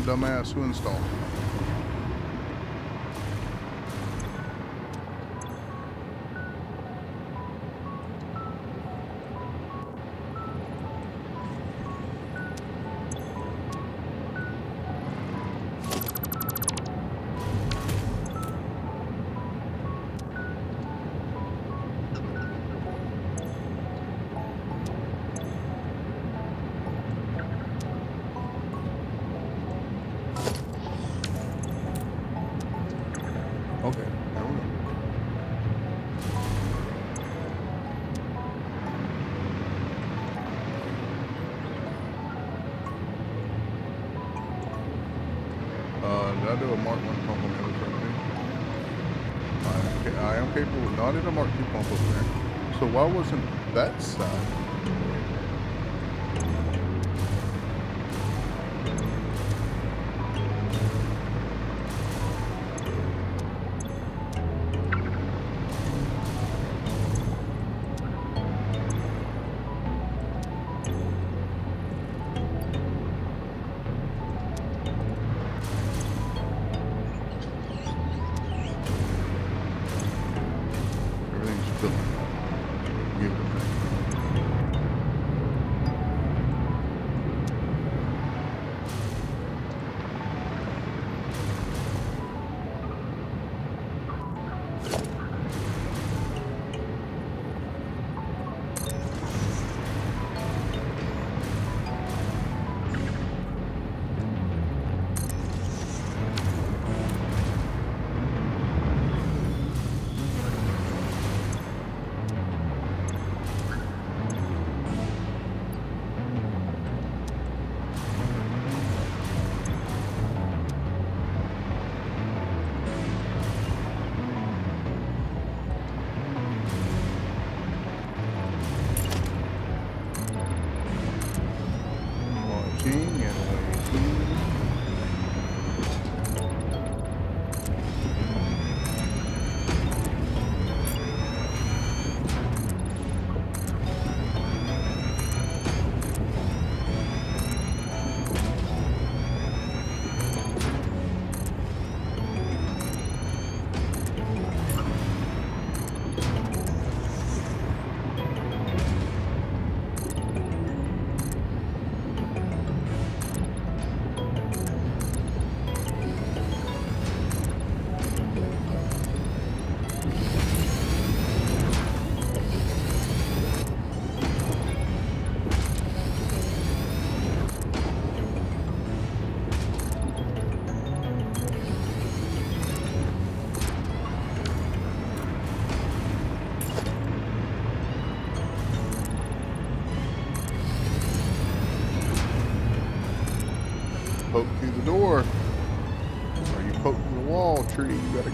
S1: Dumbass who installed it. Okay, there we go. Did I do a Mark I pump on the other side? I am capable of not in a Mark II pump over there. So why wasn't that side? Give it a minute.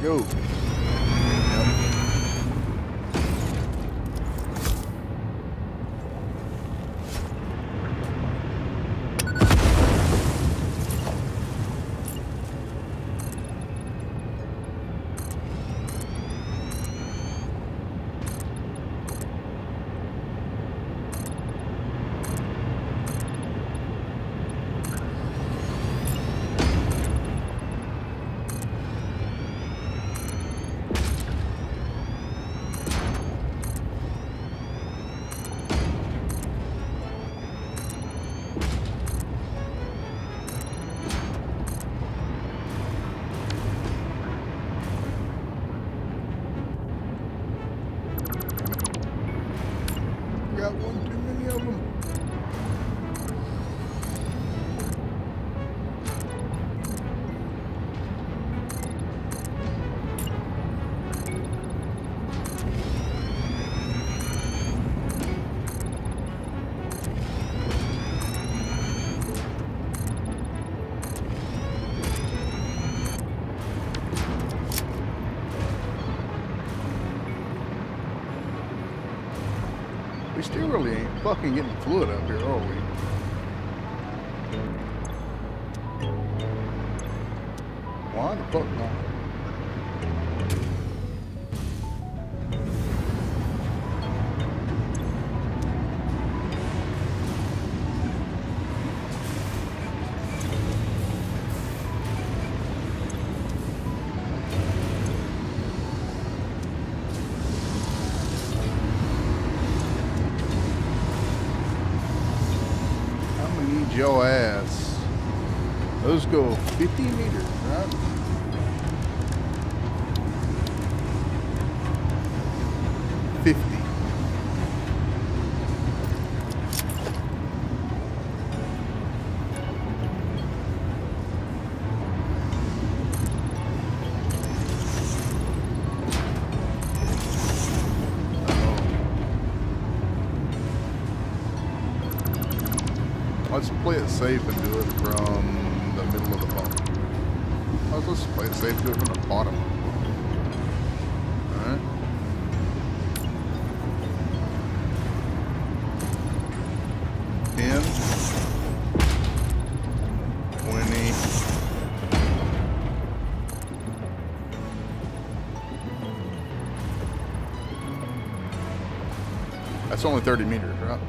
S1: it go. Yep. Got one too many of them. We still really ain't fucking getting fluid up here, are we? Why the fuck not? Your ass. Those go 50 meters, right? Let's play it safe and do it from the middle of the bump. Let's play it safe and do it from the bottom. Alright. That's only 30 meters, right?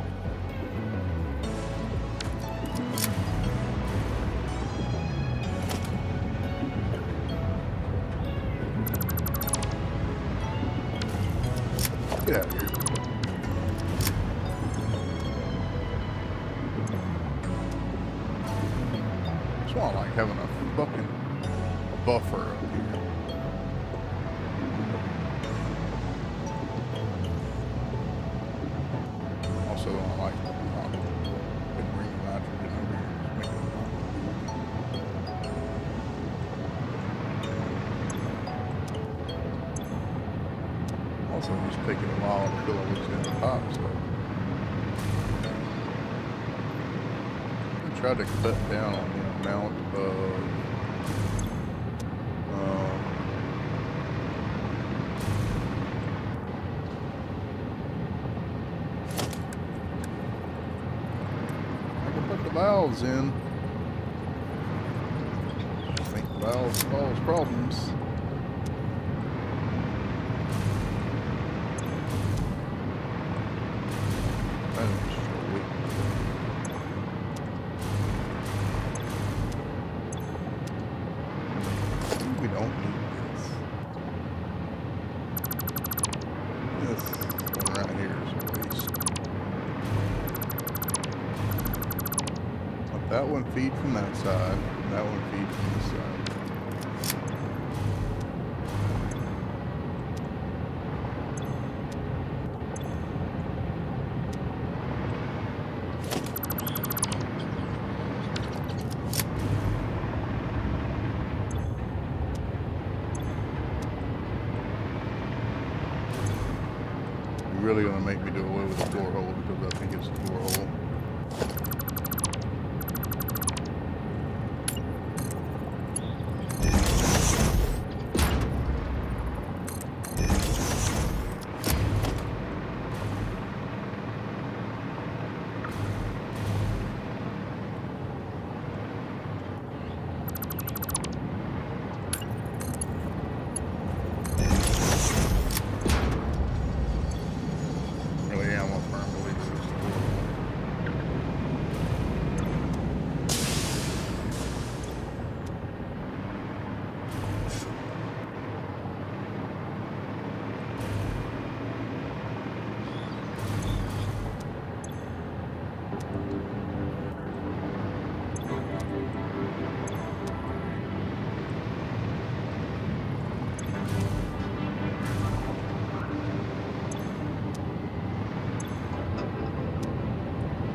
S1: Get out of here. That's why I like having a fucking buffer up here. Also, I don't like couldn't bring the nitrogen over here. Just make it also just taking a while to fill all this in the pipe, so I tried to cut down on the amount of I can put the valves in. I think the valves cause problems. We don't need this. This one right here is a waste. Let that one feed from that side, and that one feed from this side. Really gonna make me do away with the floor hole because I think it's the floor hole.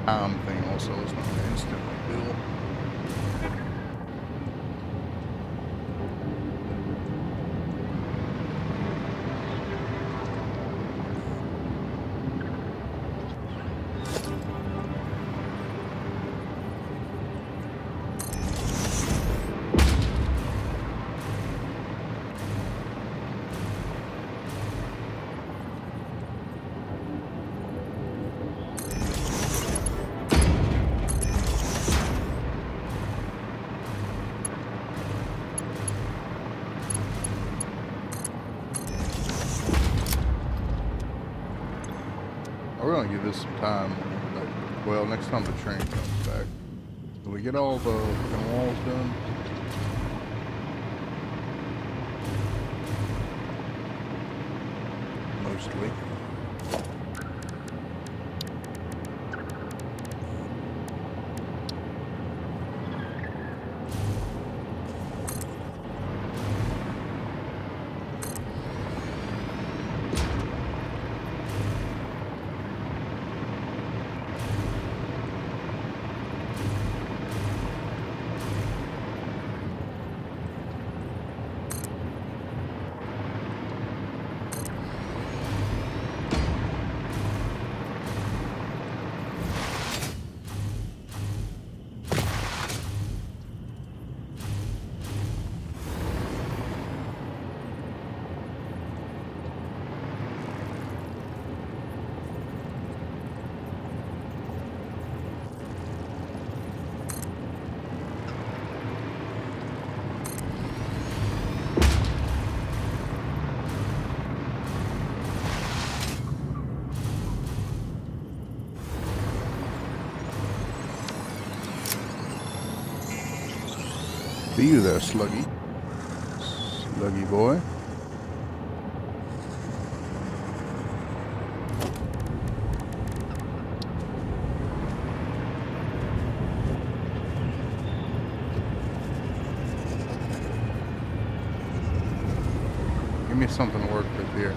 S1: time thing also. It's not an instant refill. We're gonna give this some time. Like, well, next time the train comes back. Will we get all the fucking walls done? Mostly. Be you there, Sluggy. Sluggy boy. Give me something to work with here.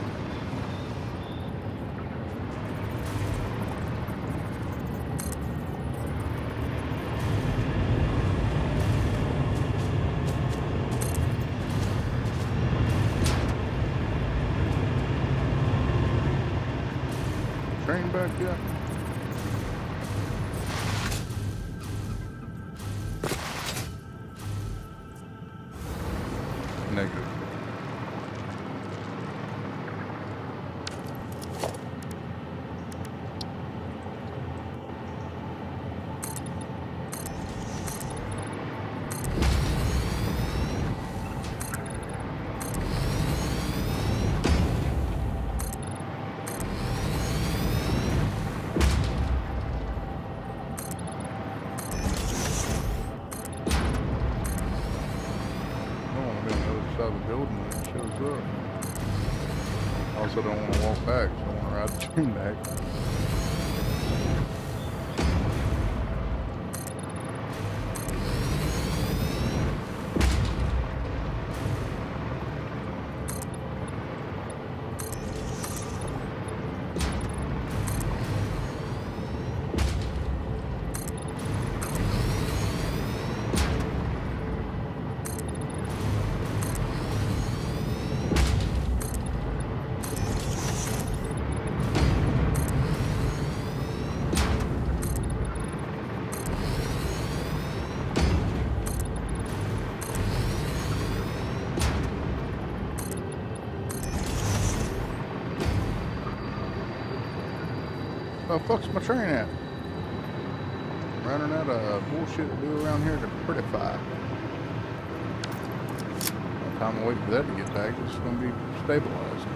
S1: Train back yet? Negative. Of the building when it shows up. Also don't want to walk back, so I want to ride the train back. Where the fuck's my train at? Running out of bullshit to do around here to prettify. By the time I wait for that to get back, it's going to be stabilized.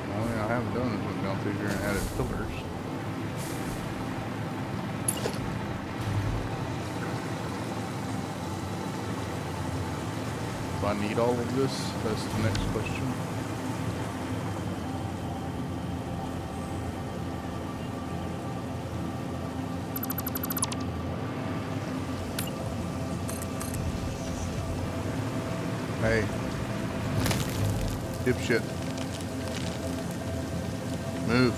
S1: The only thing I haven't done is went down through here and added pillars. Do I need all of this? That's the next question. Hey. Dipshit. Move.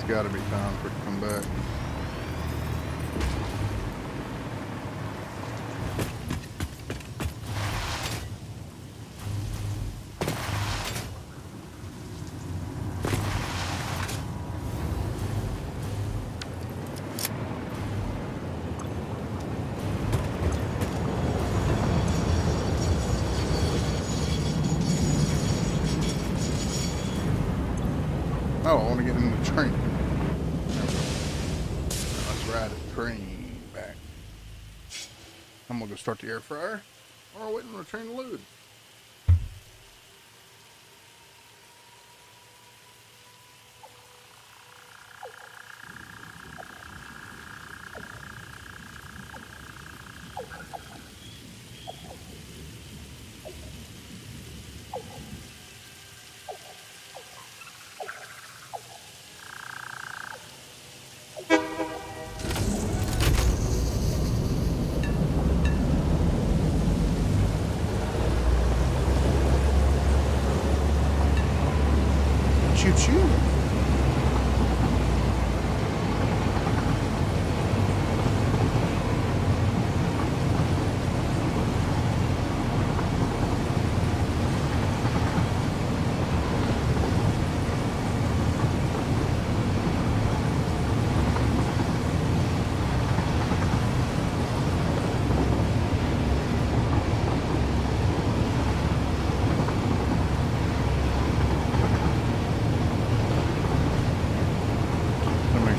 S1: Got to be time for it to come back. Oh, I want to get in the train. Ride a train back. I'm gonna go start the air fryer. Or waiting on the train to load. Choo-choo.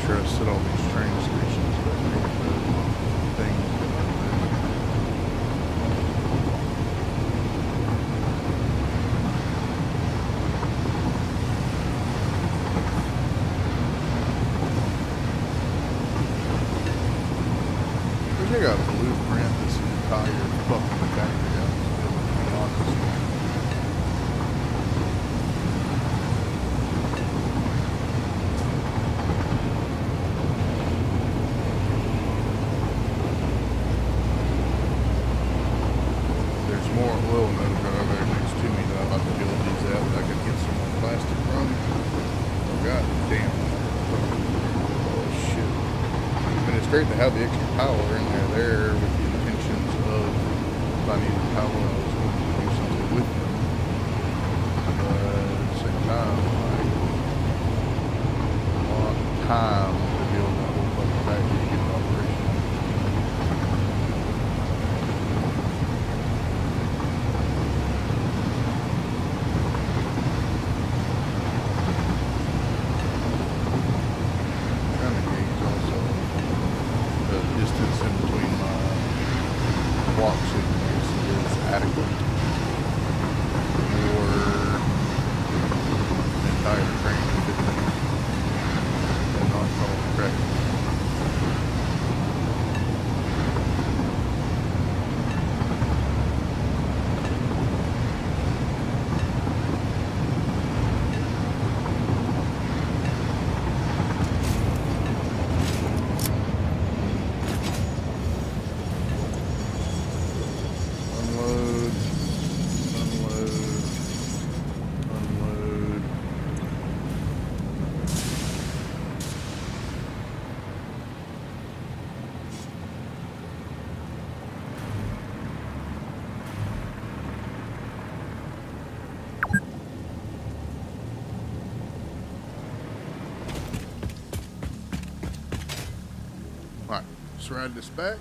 S1: Sure I set all these train stations that make the things I got a blueprint this entire fucking factory out, to be honest. More oil nodes right over there next to me that I'm about to build these out that I could get some more plastic from. Oh god damn. Oh shit. And it's great to have the extra power in there with the intentions of if I needed power I was going to do something with them. But at the same time, like a lot of time to build that whole fucking factory to get it operational. Distance in between my walk signals is adequate for an entire train to fit in and not cause crack. Alright, let's ride this back,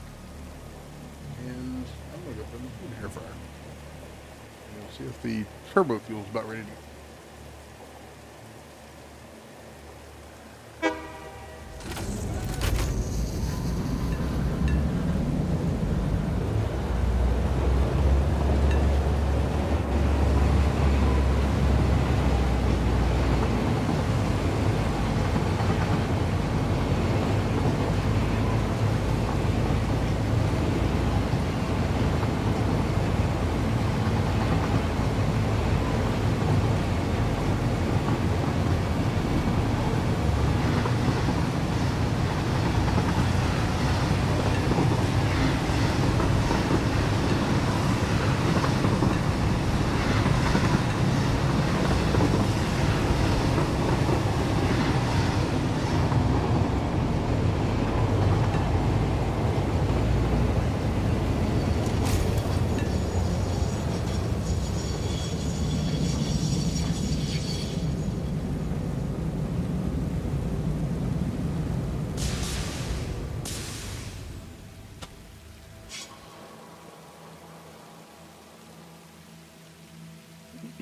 S1: and I'm going to go put in the air fryer. And we'll see if the turbo fuel's about ready to go.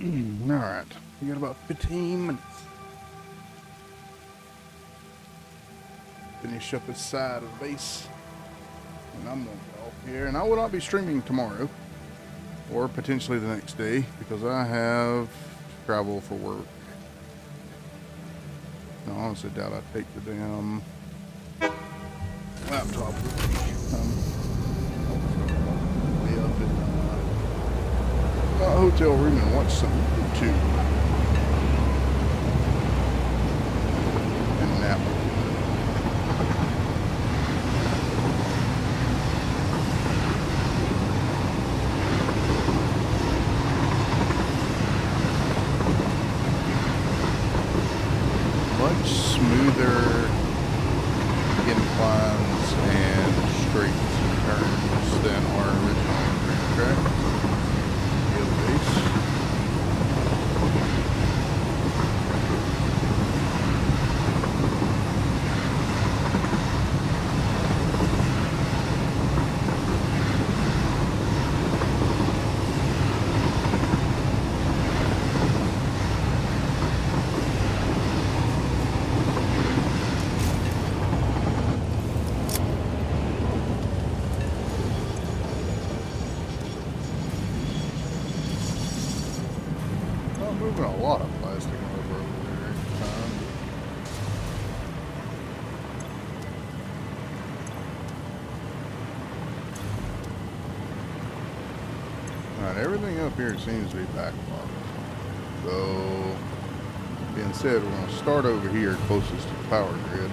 S1: Alright, we got about 15 minutes. Finish up this side of the base. And I'm going to get off here. And I will not be streaming tomorrow. Or potentially the next day. Because I have travel for work. I honestly doubt I'd take the damn laptop with me. Way up in my hotel room and watch some YouTube. And nap. Much smoother inclines and straights and turns than our original track. The base. Moving a lot of plastic over there every time. Alright, everything up here seems to be backlogged. So, being said, we're going to start over here closest to the power grid.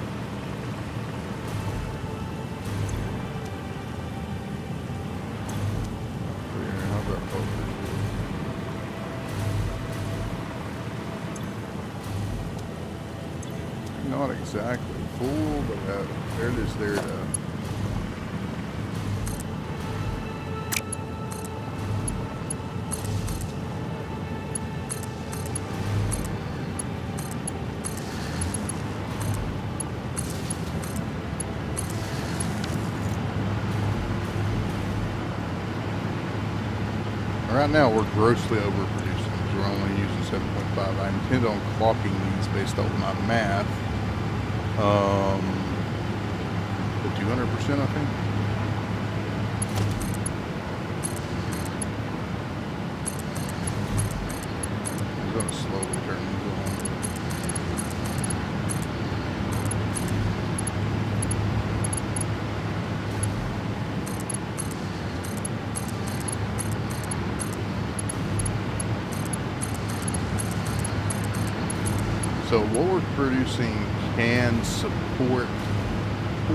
S1: How about over here? Not exactly full, but they're just there to right now we're grossly overproducing because we're only using 7.5. I intend on clocking these based on my math. The 200%, I think. I'm going to slowly turn these on. So what we're producing can support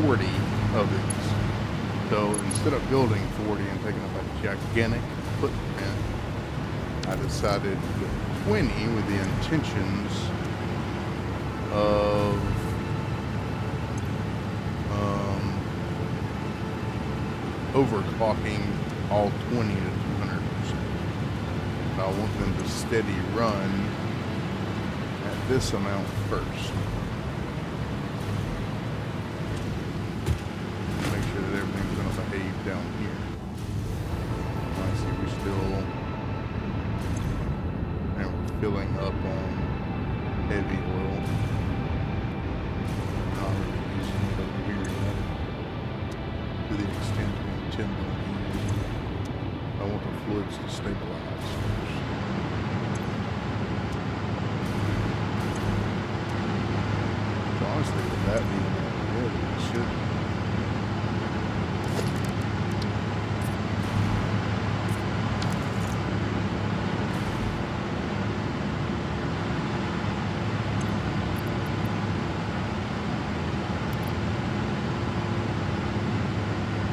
S1: 40 of these. So instead of building 40 and taking up a gigantic footprint, I decided to go 20 with the intentions of overclocking all 20 to 200%. I want them to steady run this amount first. Make sure that everything's going to behave down here. I see we're still filling up on heavy oil. Not really using it over here yet to the extent we intend to use. I want the fluids to stabilize first. Honestly, with that being good, it should.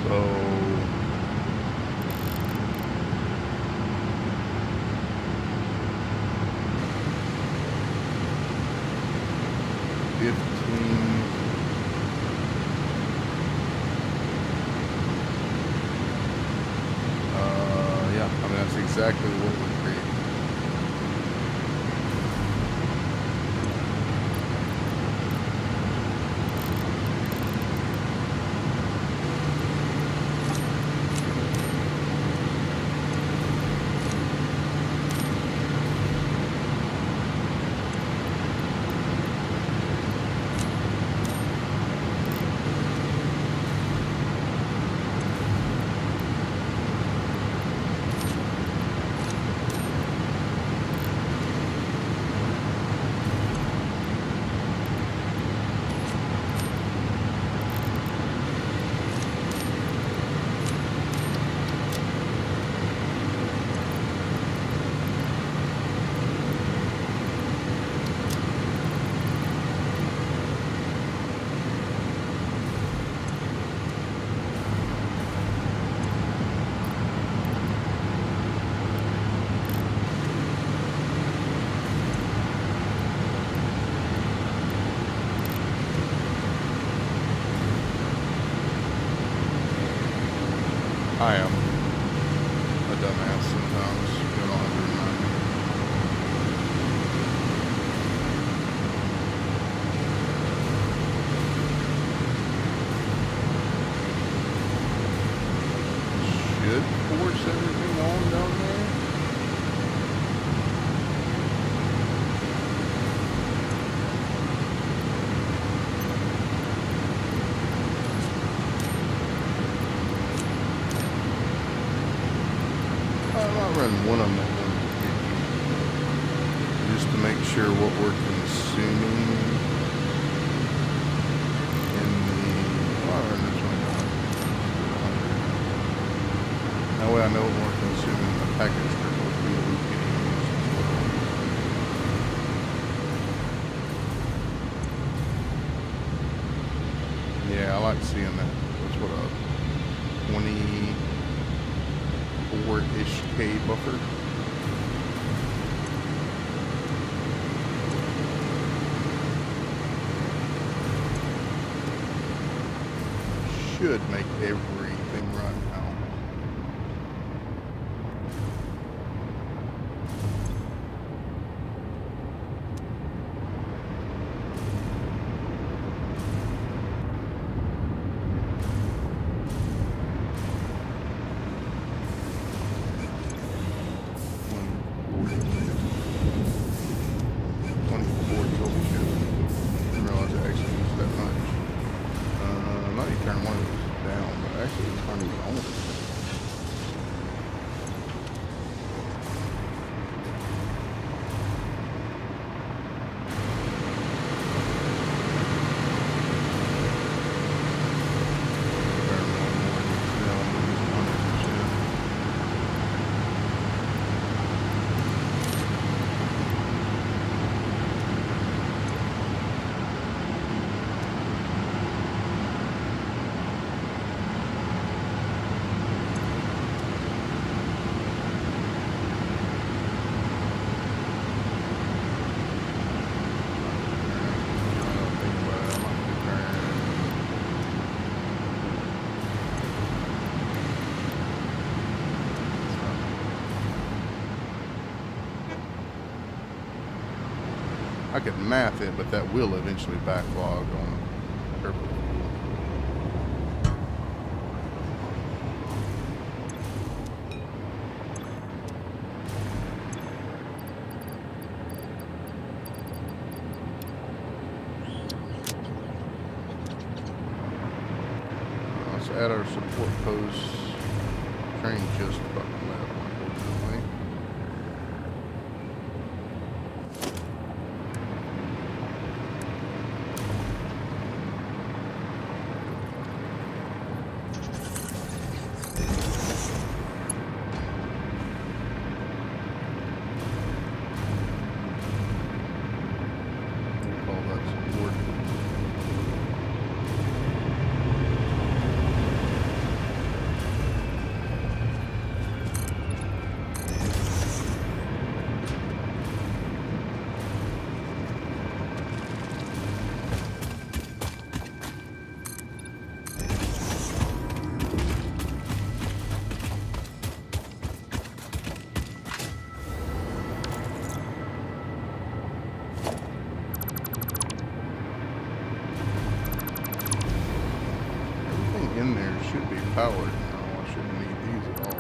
S1: So, yeah, I mean, that's exactly what we're creating. dumbass sometimes. You don't have to remind me. Should force everything on down there? I might run one of them at 150 just to make sure what we're consuming in the. I'll run this one down to 100. That way I know what we're consuming in the package turbo fuel we can use as well. Yeah, I like seeing that. That's what a 24-ish K buffer. Should make everything run now. I could math it, but that will eventually backlog on turbo fuel. Let's add our support post. Train just fucking left, unfortunately. In there should be powered now. I shouldn't need these at all.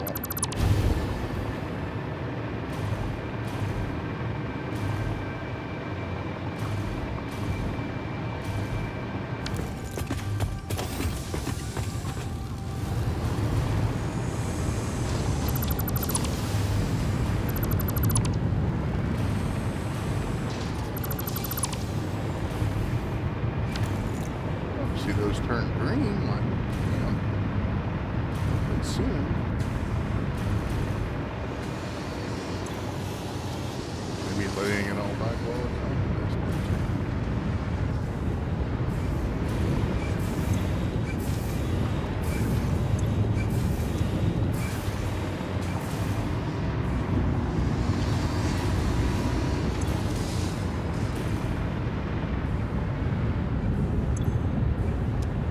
S1: See those turn green, like, soon. Maybe letting it all back while it's on.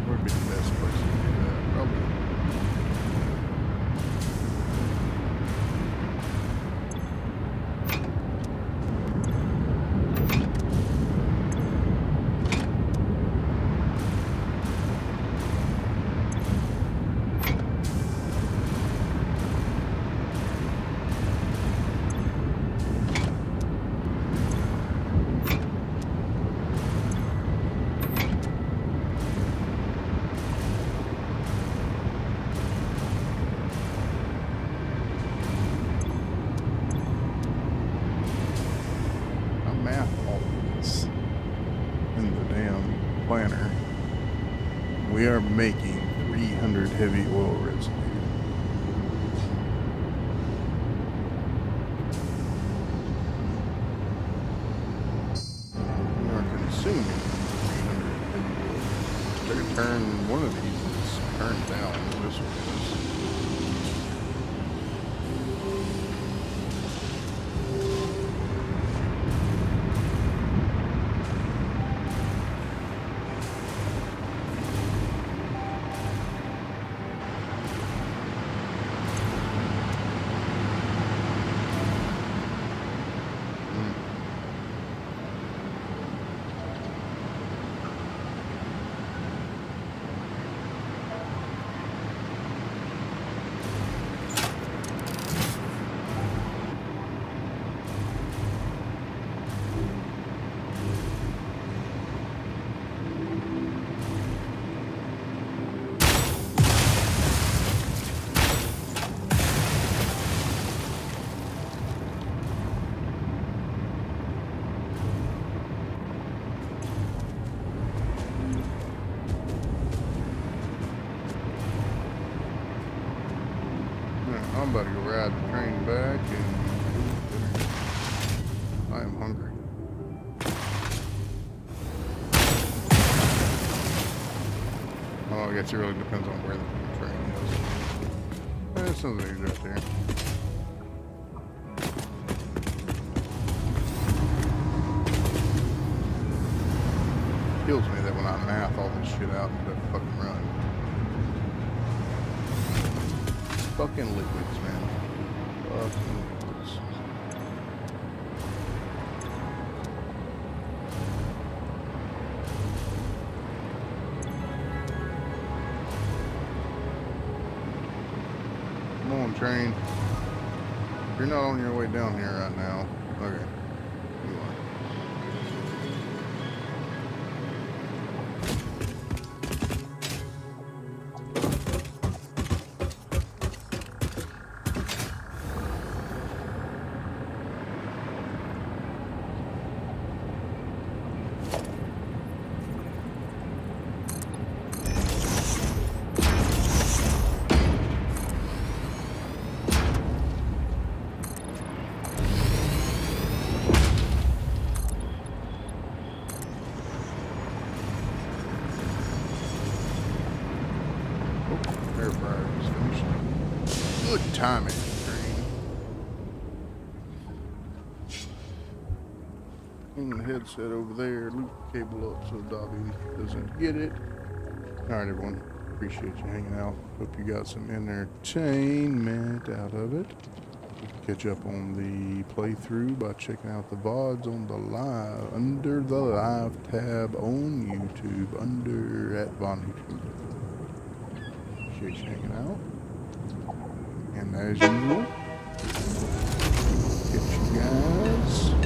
S1: Where would be the best place is in the damn planner. We are making 300 heavy oil residue. We are consuming 300 heavy oil. I could turn one of these is turned down. This one is. I'm about to go ride the train back and dinner. I am hungry. Oh, I guess it really depends on where the train is. There's something right there. Kills me that when I math all this shit out, it doesn't fucking run. Fucking liquids, man. Fucking liquids. Come on, train. You're not on your way down here right now. Okay. You are. Air fryer is finished. Good timing, train. Hang the headset over there, loop the cable up so Dobby doesn't get it. Alright, everyone. Appreciate you hanging out. Hope you got some entertainment out of it. You can catch up on the playthrough by checking out the VODs on the live, under the live tab on YouTube, under at Von YouTube. Appreciate you hanging out. And as usual, catch you guys